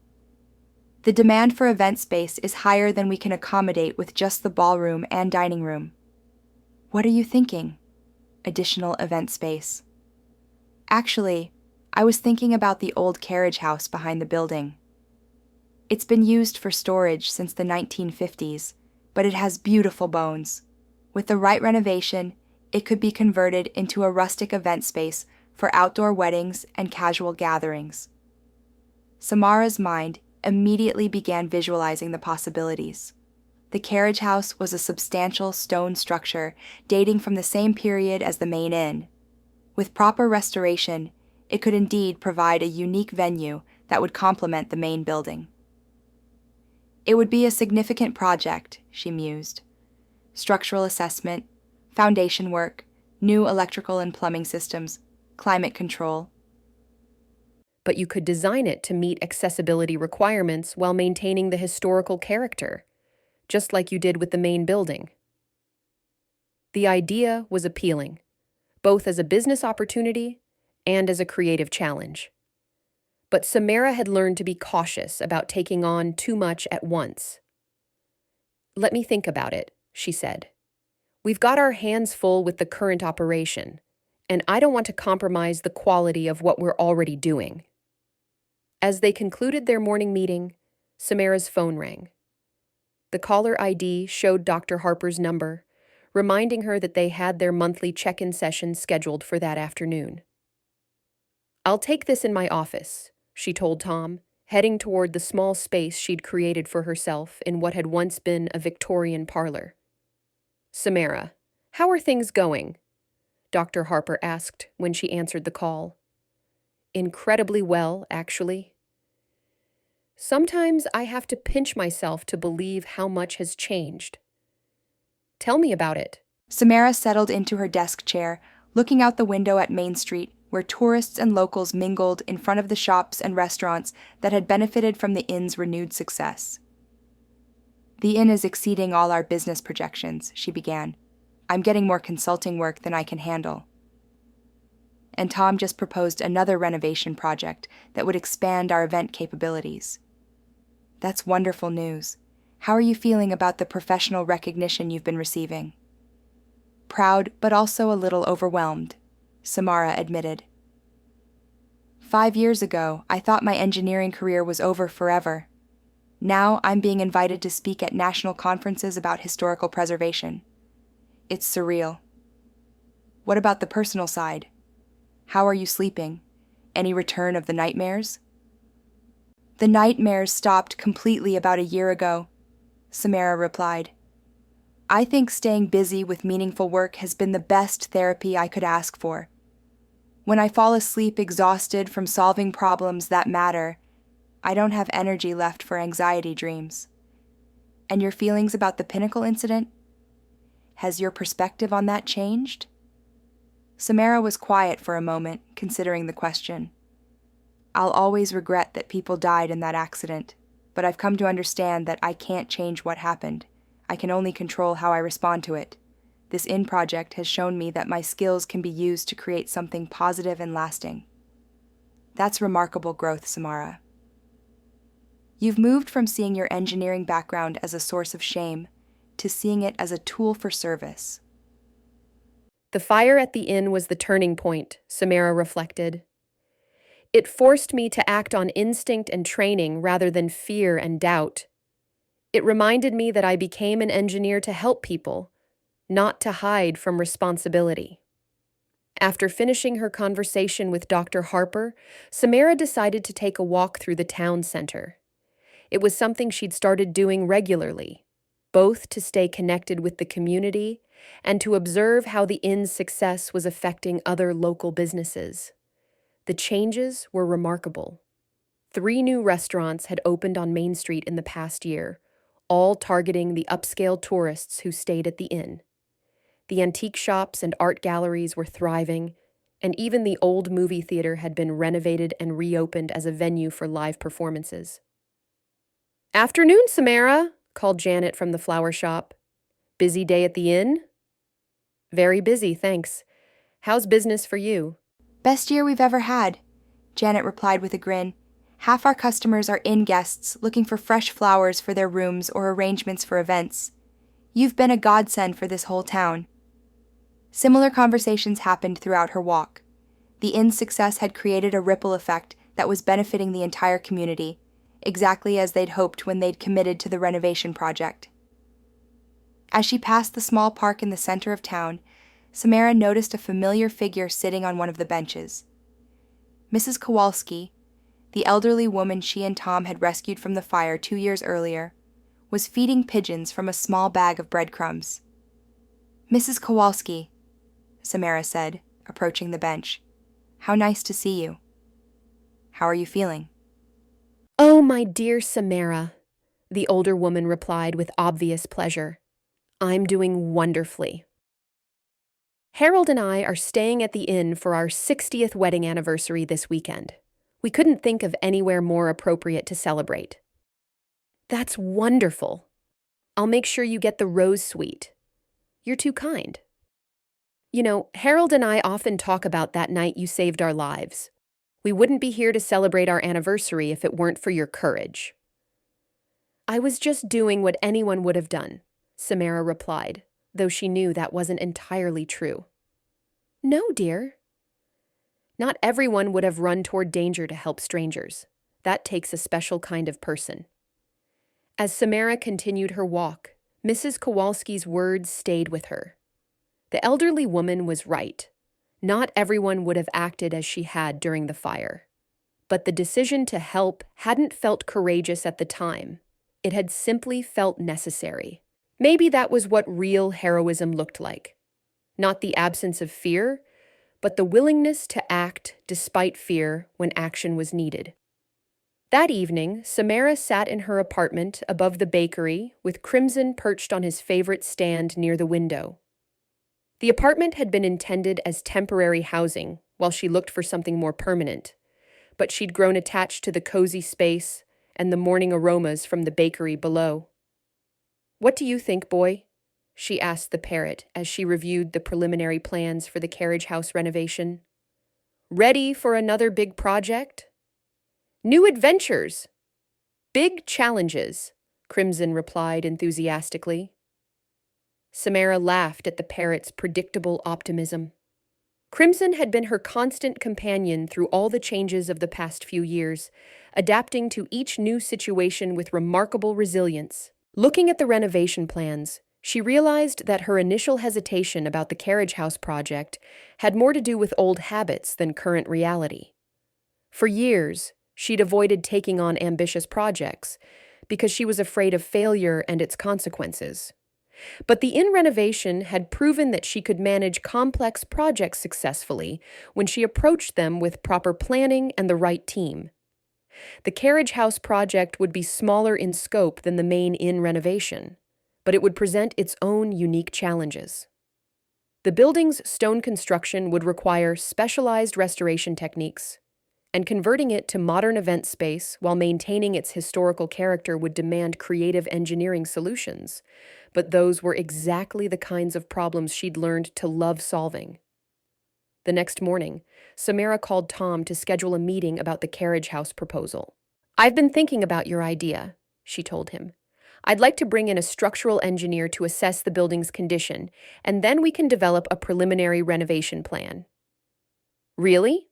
The demand for event space is higher than we can accommodate with just the ballroom and dining room. What are you thinking? Additional event space. Actually, I was thinking about the old carriage house behind the building. It's been used for storage since the 1950s, but it has beautiful bones. With the right renovation, it could be converted into a rustic event space for outdoor weddings and casual gatherings. Samara's mind immediately began visualizing the possibilities. The carriage house was a substantial stone structure dating from the same period as the main inn. With proper restoration, it could indeed provide a unique venue that would complement the main building. It would be a significant project, she mused. Structural assessment, foundation work, new electrical and plumbing systems, climate control. But you could design it to meet accessibility requirements while maintaining the historical character, just like you did with the main building. The idea was appealing, both as a business opportunity and as a creative challenge. But Samara had learned to be cautious about taking on too much at once. Let me think about it, she said. We've got our hands full with the current operation, and I don't want to compromise the quality of what we're already doing. As they concluded their morning meeting, Samara's phone rang. The caller ID showed Dr. Harper's number, reminding her that they had their monthly check-in session scheduled for that afternoon. I'll take this in my office, she told Tom, heading toward the small space she'd created for herself in what had once been a Victorian parlor. "Samara, how are things going?" Dr. Harper asked when she answered the call. "Incredibly well, actually. Sometimes I have to pinch myself to believe how much has changed. Tell me about it." Samara settled into her desk chair, looking out the window at Main Street, where tourists and locals mingled in front of the shops and restaurants that had benefited from the inn's renewed success. "The inn is exceeding all our business projections," she began. "I'm getting more consulting work than I can handle. And Tom just proposed another renovation project that would expand our event capabilities. That's wonderful news. How are you feeling about the professional recognition you've been receiving?" "Proud, but also a little overwhelmed," Samara admitted. "5 years ago, I thought my engineering career was over forever. Now I'm being invited to speak at national conferences about historical preservation. It's surreal." "What about the personal side? How are you sleeping? Any return of the nightmares?" "The nightmares stopped completely about a year ago," Samara replied. "I think staying busy with meaningful work has been the best therapy I could ask for. When I fall asleep exhausted from solving problems that matter, I don't have energy left for anxiety dreams." "And your feelings about the Pinnacle incident? Has your perspective on that changed?" Samara was quiet for a moment, considering the question. "I'll always regret that people died in that accident, but I've come to understand that I can't change what happened. I can only control how I respond to it. This inn project has shown me that my skills can be used to create something positive and lasting." "That's remarkable growth, Samara. You've moved from seeing your engineering background as a source of shame to seeing it as a tool for service." The fire at the inn was the turning point, Samara reflected. It forced me to act on instinct and training rather than fear and doubt. It reminded me that I became an engineer to help people, not to hide from responsibility. After finishing her conversation with Dr. Harper, Samara decided to take a walk through the town center. It was something she'd started doing regularly, both to stay connected with the community and to observe how the inn's success was affecting other local businesses. The changes were remarkable. 3 new restaurants had opened on Main Street in the past year, all targeting the upscale tourists who stayed at the inn. The antique shops and art galleries were thriving, and even the old movie theater had been renovated and reopened as a venue for live performances. "Afternoon, Samara," called Janet from the flower shop. "Busy day at the inn?" "Very busy, thanks. How's business for you?" "Best year we've ever had," Janet replied with a grin. "Half our customers are inn guests looking for fresh flowers for their rooms or arrangements for events. You've been a godsend for this whole town." Similar conversations happened throughout her walk. The inn's success had created a ripple effect that was benefiting the entire community, exactly as they'd hoped when they'd committed to the renovation project. As she passed the small park in the center of town, Samara noticed a familiar figure sitting on one of the benches. Mrs. Kowalski, the elderly woman she and Tom had rescued from the fire 2 years earlier, was feeding pigeons from a small bag of breadcrumbs. "Mrs. Kowalski," Samara said, approaching the bench. "How nice to see you. How are you feeling?" "Oh, my dear Samara," the older woman replied with obvious pleasure. "I'm doing wonderfully. Harold and I are staying at the inn for our 60th wedding anniversary this weekend. We couldn't think of anywhere more appropriate to celebrate." "That's wonderful. I'll make sure you get the rose suite. You're too kind. You know, Harold and I often talk about that night you saved our lives. We wouldn't be here to celebrate our anniversary if it weren't for your courage." "I was just doing what anyone would have done," Samara replied, though she knew that wasn't entirely true. "No, dear. Not everyone would have run toward danger to help strangers. That takes a special kind of person." As Samara continued her walk, Mrs. Kowalski's words stayed with her. The elderly woman was right. Not everyone would have acted as she had during the fire. but the decision to help hadn't felt courageous at the time. It had simply felt necessary. Maybe that was what real heroism looked like. Not the absence of fear, but the willingness to act despite fear when action was needed. That evening, Samara sat in her apartment above the bakery with Crimson perched on his favorite stand near the window. The apartment had been intended as temporary housing while she looked for something more permanent, but she'd grown attached to the cozy space and the morning aromas from the bakery below. "What do you think, boy?" she asked the parrot as she reviewed the preliminary plans for the carriage house renovation. "Ready for another big project?" "New adventures! Big challenges," Crimson replied enthusiastically. Samara laughed at the parrot's predictable optimism. Crimson had been her constant companion through all the changes of the past few years, adapting to each new situation with remarkable resilience. Looking at the renovation plans, she realized that her initial hesitation about the carriage house project had more to do with old habits than current reality. For years, she'd avoided taking on ambitious projects because she was afraid of failure and its consequences. But the in-renovation had proven that she could manage complex projects successfully when she approached them with proper planning and the right team. The carriage house project would be smaller in scope than the main in-renovation, but it would present its own unique challenges. The building's stone construction would require specialized restoration techniques, and converting it to modern event space while maintaining its historical character would demand creative engineering solutions, but those were exactly the kinds of problems she'd learned to love solving. The next morning, Samara called Tom to schedule a meeting about the carriage house proposal. "I've been thinking about your idea," she told him. "I'd like to bring in a structural engineer to assess the building's condition, and then we can develop a preliminary renovation plan." "Really?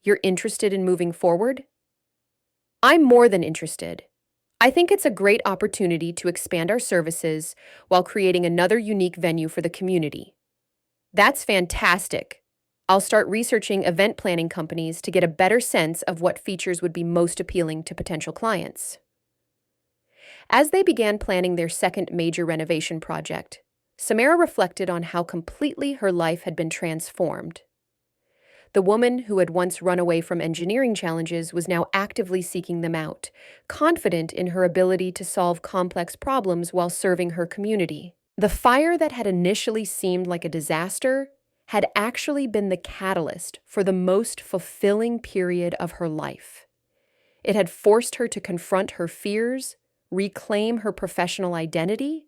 You're interested in moving forward?" "I'm more than interested. I think it's a great opportunity to expand our services while creating another unique venue for the community." "That's fantastic. I'll start researching event planning companies to get a better sense of what features would be most appealing to potential clients." As they began planning their second major renovation project, Samara reflected on how completely her life had been transformed. The woman who had once run away from engineering challenges was now actively seeking them out, confident in her ability to solve complex problems while serving her community. The fire that had initially seemed like a disaster had actually been the catalyst for the most fulfilling period of her life. It had forced her to confront her fears, reclaim her professional identity,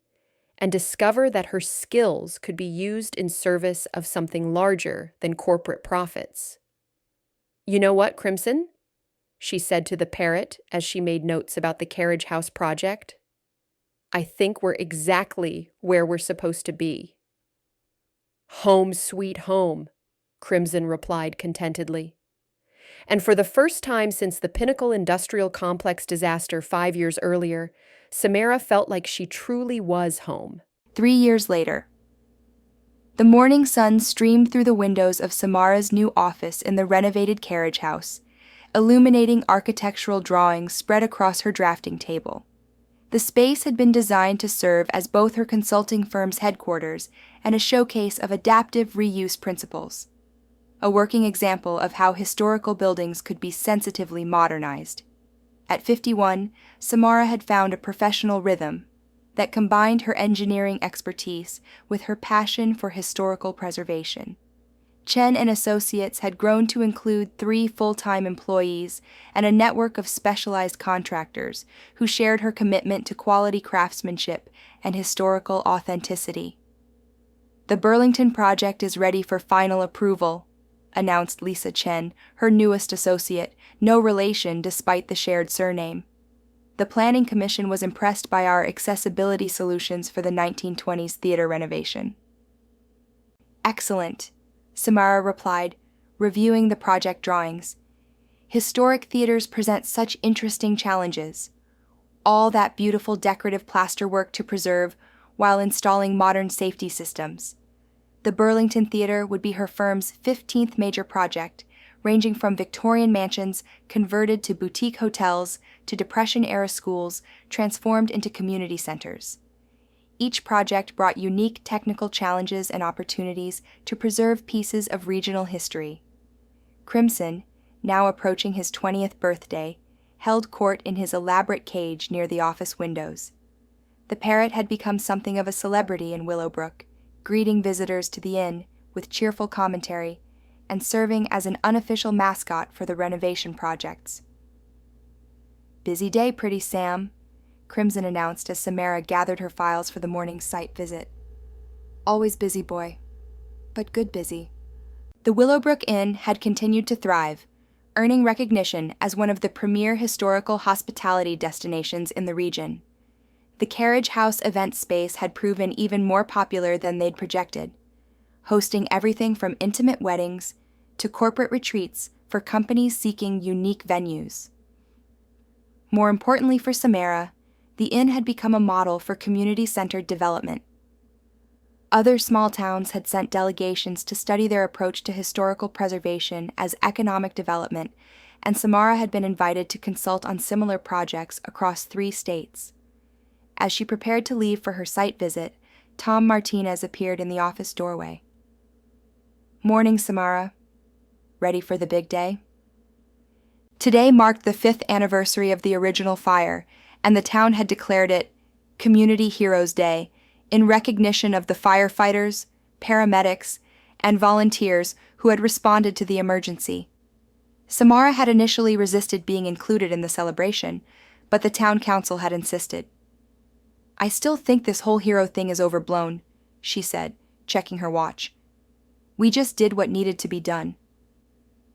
and discover that her skills could be used in service of something larger than corporate profits. "You know what, Crimson?" she said to the parrot as she made notes about the carriage house project. "I think we're exactly where we're supposed to be." "Home sweet home," Crimson replied contentedly. And for the first time since the Pinnacle Industrial Complex disaster 5 years earlier, Samara felt like she truly was home. 3 years later. The morning sun streamed through the windows of Samara's new office in the renovated carriage house, illuminating architectural drawings spread across her drafting table. The space had been designed to serve as both her consulting firm's headquarters and a showcase of adaptive reuse principles, a working example of how historical buildings could be sensitively modernized. At 51, Samara had found a professional rhythm that combined her engineering expertise with her passion for historical preservation. Chen and Associates had grown to include 3 full-time employees and a network of specialized contractors who shared her commitment to quality craftsmanship and historical authenticity. "The Burlington project is ready for final approval," announced Lisa Chen, her newest associate, no relation despite the shared surname. "The Planning Commission was impressed by our accessibility solutions for the 1920s theater renovation." "Excellent," Samara replied, reviewing the project drawings. "Historic theaters present such interesting challenges. All that beautiful decorative plasterwork to preserve while installing modern safety systems. The Burlington Theater would be her firm's 15th major project, ranging from Victorian mansions converted to boutique hotels to Depression-era schools transformed into community centers. Each project brought unique technical challenges and opportunities to preserve pieces of regional history. Crimson, now approaching his 20th birthday, held court in his elaborate cage near the office windows. The parrot had become something of a celebrity in Willowbrook, greeting visitors to the inn with cheerful commentary and serving as an unofficial mascot for the renovation projects. "Busy day, pretty Sam," Crimson announced as Samara gathered her files for the morning's site visit. "Always busy, boy, but good busy." The Willowbrook Inn had continued to thrive, earning recognition as one of the premier historical hospitality destinations in the region. The Carriage House event space had proven even more popular than they'd projected, hosting everything from intimate weddings to corporate retreats for companies seeking unique venues. More importantly for Samara, the inn had become a model for community-centered development. Other small towns had sent delegations to study their approach to historical preservation as economic development, and Samara had been invited to consult on similar projects across 3 states. As she prepared to leave for her site visit, Tom Martinez appeared in the office doorway. "Morning, Samara. Ready for the big day?" Today marked the 5th anniversary of the original fire, and the town had declared it Community Heroes Day in recognition of the firefighters, paramedics, and volunteers who had responded to the emergency. Samara had initially resisted being included in the celebration, but the town council had insisted. "I still think this whole hero thing is overblown," she said, checking her watch. "We just did what needed to be done."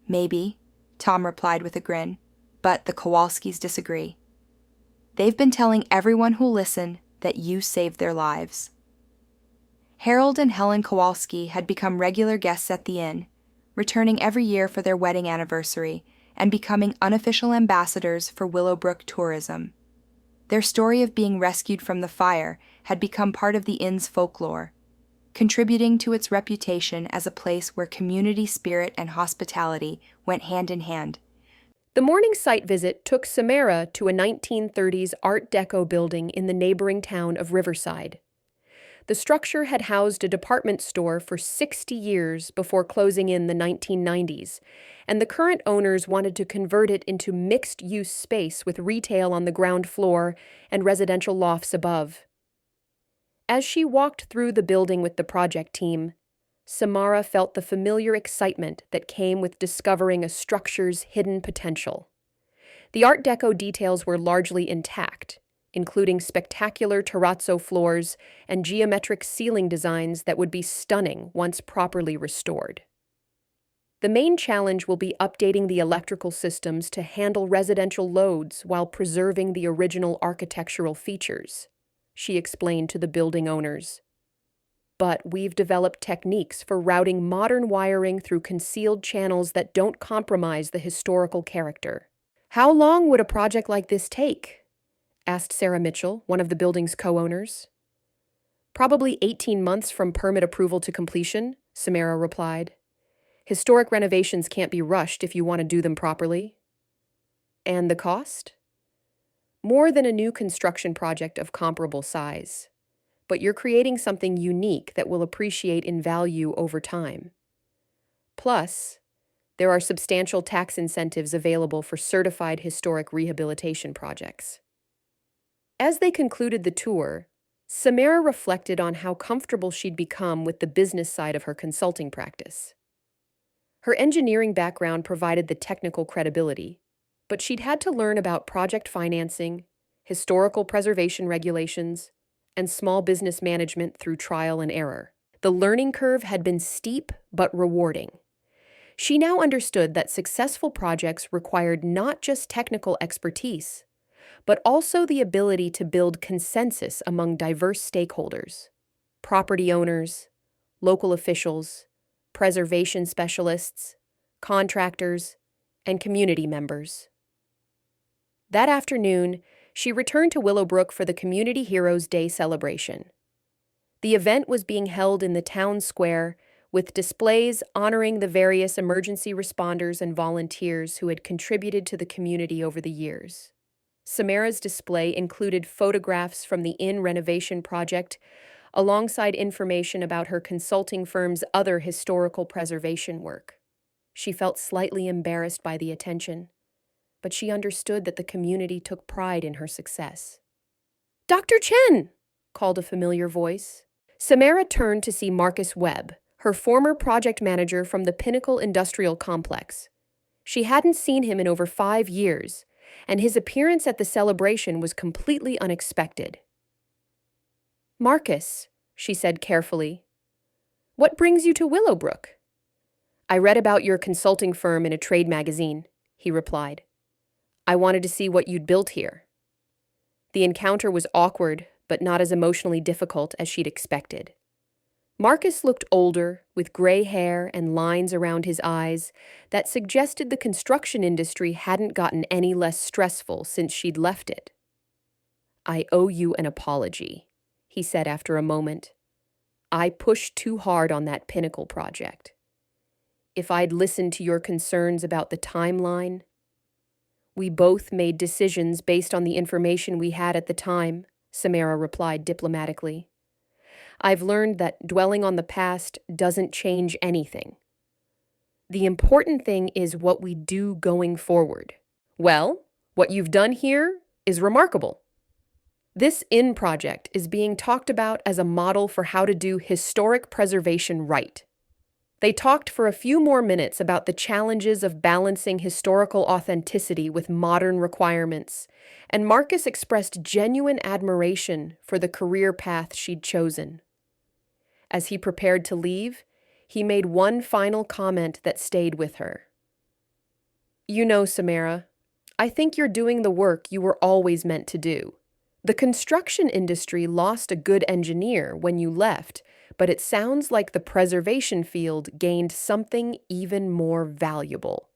"Maybe," Tom replied with a grin, "but the Kowalskis disagree. They've been telling everyone who'll listen that you saved their lives." Harold and Helen Kowalski had become regular guests at the inn, returning every year for their wedding anniversary and becoming unofficial ambassadors for Willowbrook tourism. Their story of being rescued from the fire had become part of the inn's folklore, contributing to its reputation as a place where community spirit and hospitality went hand in hand. The morning site visit took Samara to a 1930s Art Deco building in the neighboring town of Riverside. The structure had housed a department store for 60 years before closing in the 1990s, and the current owners wanted to convert it into mixed-use space with retail on the ground floor and residential lofts above. As she walked through the building with the project team, Samara felt the familiar excitement that came with discovering a structure's hidden potential. The Art Deco details were largely intact, including spectacular terrazzo floors and geometric ceiling designs that would be stunning once properly restored. The main challenge will be updating the electrical systems to handle residential loads while preserving the original architectural features, she explained to the building owners. But we've developed techniques for routing modern wiring through concealed channels that don't compromise the historical character. "How long would a project like this take?" asked Sarah Mitchell, one of the building's co-owners. "Probably 18 months from permit approval to completion," Samara replied. "Historic renovations can't be rushed if you want to do them properly." "And the cost?" "More than a new construction project of comparable size. But you're creating something unique that will appreciate in value over time. Plus, there are substantial tax incentives available for certified historic rehabilitation projects." As they concluded the tour, Samara reflected on how comfortable she'd become with the business side of her consulting practice. Her engineering background provided the technical credibility, but she'd had to learn about project financing, historical preservation regulations, and small business management through trial and error. The learning curve had been steep but rewarding. She now understood that successful projects required not just technical expertise, but also the ability to build consensus among diverse stakeholders: property owners, local officials, preservation specialists, contractors, and community members. That afternoon, she returned to Willowbrook for the Community Heroes Day celebration. The event was being held in the town square with displays honoring the various emergency responders and volunteers who had contributed to the community over the years. Samara's display included photographs from the inn renovation project, alongside information about her consulting firm's other historical preservation work. She felt slightly embarrassed by the attention, but she understood that the community took pride in her success. "Dr. Chen!" called a familiar voice. Samara turned to see Marcus Webb, her former project manager from the Pinnacle Industrial Complex. She hadn't seen him in over 5 years, and his appearance at the celebration was completely unexpected. "Marcus," she said carefully, "what brings you to Willowbrook?" "I read about your consulting firm in a trade magazine," he replied. "I wanted to see what you'd built here." The encounter was awkward, but not as emotionally difficult as she'd expected. Marcus looked older, with gray hair and lines around his eyes that suggested the construction industry hadn't gotten any less stressful since she'd left it. "I owe you an apology," he said after a moment. "I pushed too hard on that Pinnacle project. If I'd listened to your concerns about the timeline..." "We both made decisions based on the information we had at the time," Samara replied diplomatically. "I've learned that dwelling on the past doesn't change anything. The important thing is what we do going forward." "Well, what you've done here is remarkable. This inn project is being talked about as a model for how to do historic preservation right." They talked for a few more minutes about the challenges of balancing historical authenticity with modern requirements, and Marcus expressed genuine admiration for the career path she'd chosen. As he prepared to leave, he made one final comment that stayed with her. "You know, Samara, I think you're doing the work you were always meant to do. The construction industry lost a good engineer when you left, but it sounds like the preservation field gained something even more valuable."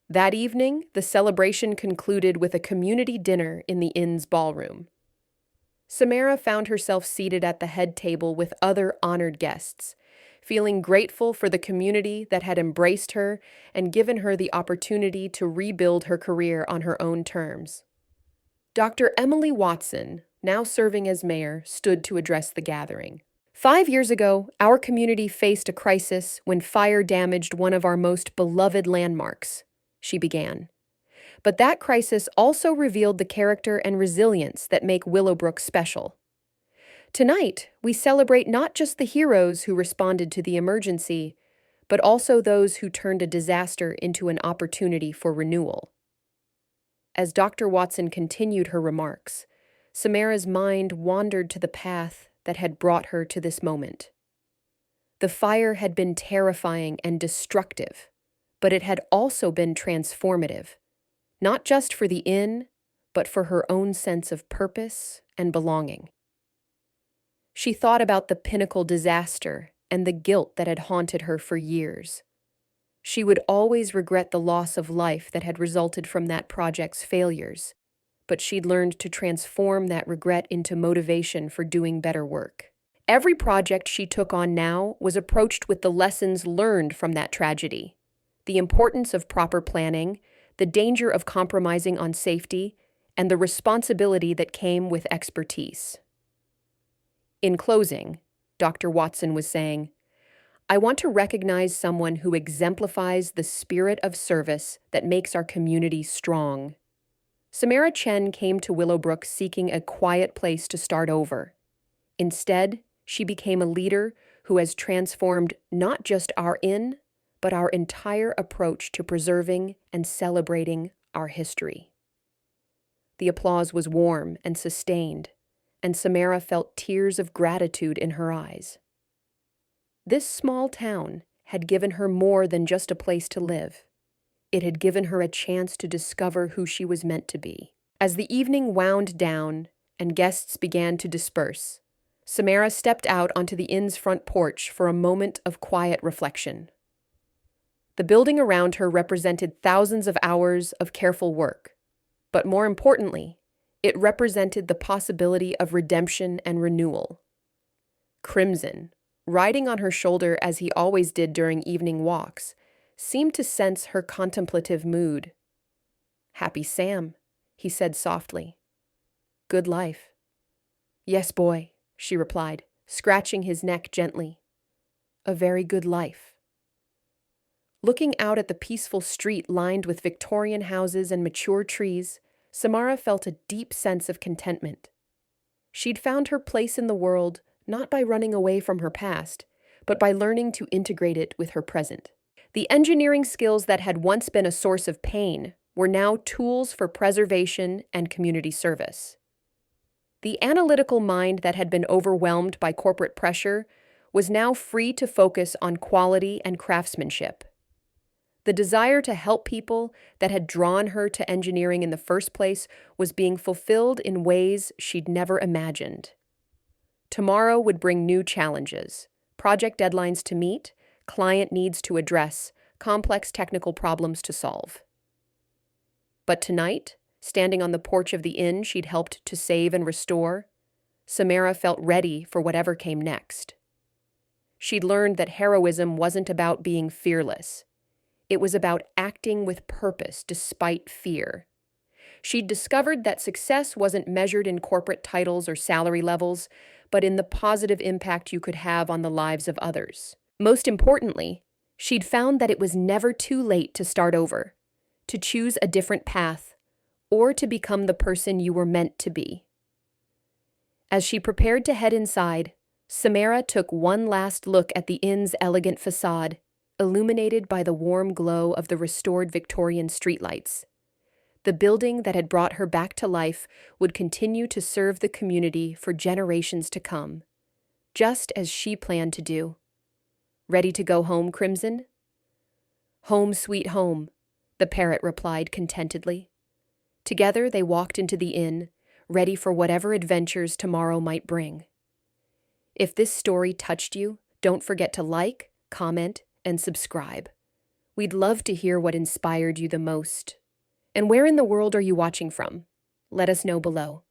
That evening, the celebration concluded with a community dinner in the inn's ballroom. Samara found herself seated at the head table with other honored guests, feeling grateful for the community that had embraced her and given her the opportunity to rebuild her career on her own terms. Dr. Emily Watson, now serving as mayor, stood to address the gathering. "5 years ago, our community faced a crisis when fire damaged one of our most beloved landmarks," she began. "But that crisis also revealed the character and resilience that make Willowbrook special. Tonight, we celebrate not just the heroes who responded to the emergency, but also those who turned a disaster into an opportunity for renewal." As Dr. Watson continued her remarks, Samara's mind wandered to the path that had brought her to this moment. The fire had been terrifying and destructive, but it had also been transformative, not just for the inn, but for her own sense of purpose and belonging. She thought about the Pinnacle disaster and the guilt that had haunted her for years. She would always regret the loss of life that had resulted from that project's failures, but she'd learned to transform that regret into motivation for doing better work. Every project she took on now was approached with the lessons learned from that tragedy: the importance of proper planning, the danger of compromising on safety, and the responsibility that came with expertise. In closing, Dr. Watson was saying, "I want to recognize someone who exemplifies the spirit of service that makes our community strong." Samara Chen came to Willowbrook seeking a quiet place to start over. Instead, she became a leader who has transformed not just our inn, but our entire approach to preserving and celebrating our history. The applause was warm and sustained, and Samara felt tears of gratitude in her eyes. This small town had given her more than just a place to live. It had given her a chance to discover who she was meant to be. As the evening wound down and guests began to disperse, Samara stepped out onto the inn's front porch for a moment of quiet reflection. The building around her represented thousands of hours of careful work, but more importantly, it represented the possibility of redemption and renewal. Crimson, riding on her shoulder as he always did during evening walks, seemed to sense her contemplative mood. "Happy Sam," he said softly. "Good life." "Yes, boy," she replied, scratching his neck gently. "A very good life." Looking out at the peaceful street lined with Victorian houses and mature trees, Samara felt a deep sense of contentment. She'd found her place in the world not by running away from her past, but by learning to integrate it with her present. The engineering skills that had once been a source of pain were now tools for preservation and community service. The analytical mind that had been overwhelmed by corporate pressure was now free to focus on quality and craftsmanship. The desire to help people that had drawn her to engineering in the first place was being fulfilled in ways she'd never imagined. Tomorrow would bring new challenges, project deadlines to meet, client needs to address, complex technical problems to solve. But tonight, standing on the porch of the inn she'd helped to save and restore, Samara felt ready for whatever came next. She'd learned that heroism wasn't about being fearless. It was about acting with purpose despite fear. She'd discovered that success wasn't measured in corporate titles or salary levels, but in the positive impact you could have on the lives of others. Most importantly, she'd found that it was never too late to start over, to choose a different path, or to become the person you were meant to be. As she prepared to head inside, Samara took one last look at the inn's elegant facade, illuminated by the warm glow of the restored Victorian streetlights. The building that had brought her back to life would continue to serve the community for generations to come, just as she planned to do. "Ready to go home, Crimson?" "Home, sweet home," the parrot replied contentedly. Together they walked into the inn, ready for whatever adventures tomorrow might bring. If this story touched you, don't forget to like, comment, and subscribe. We'd love to hear what inspired you the most. And where in the world are you watching from? Let us know below.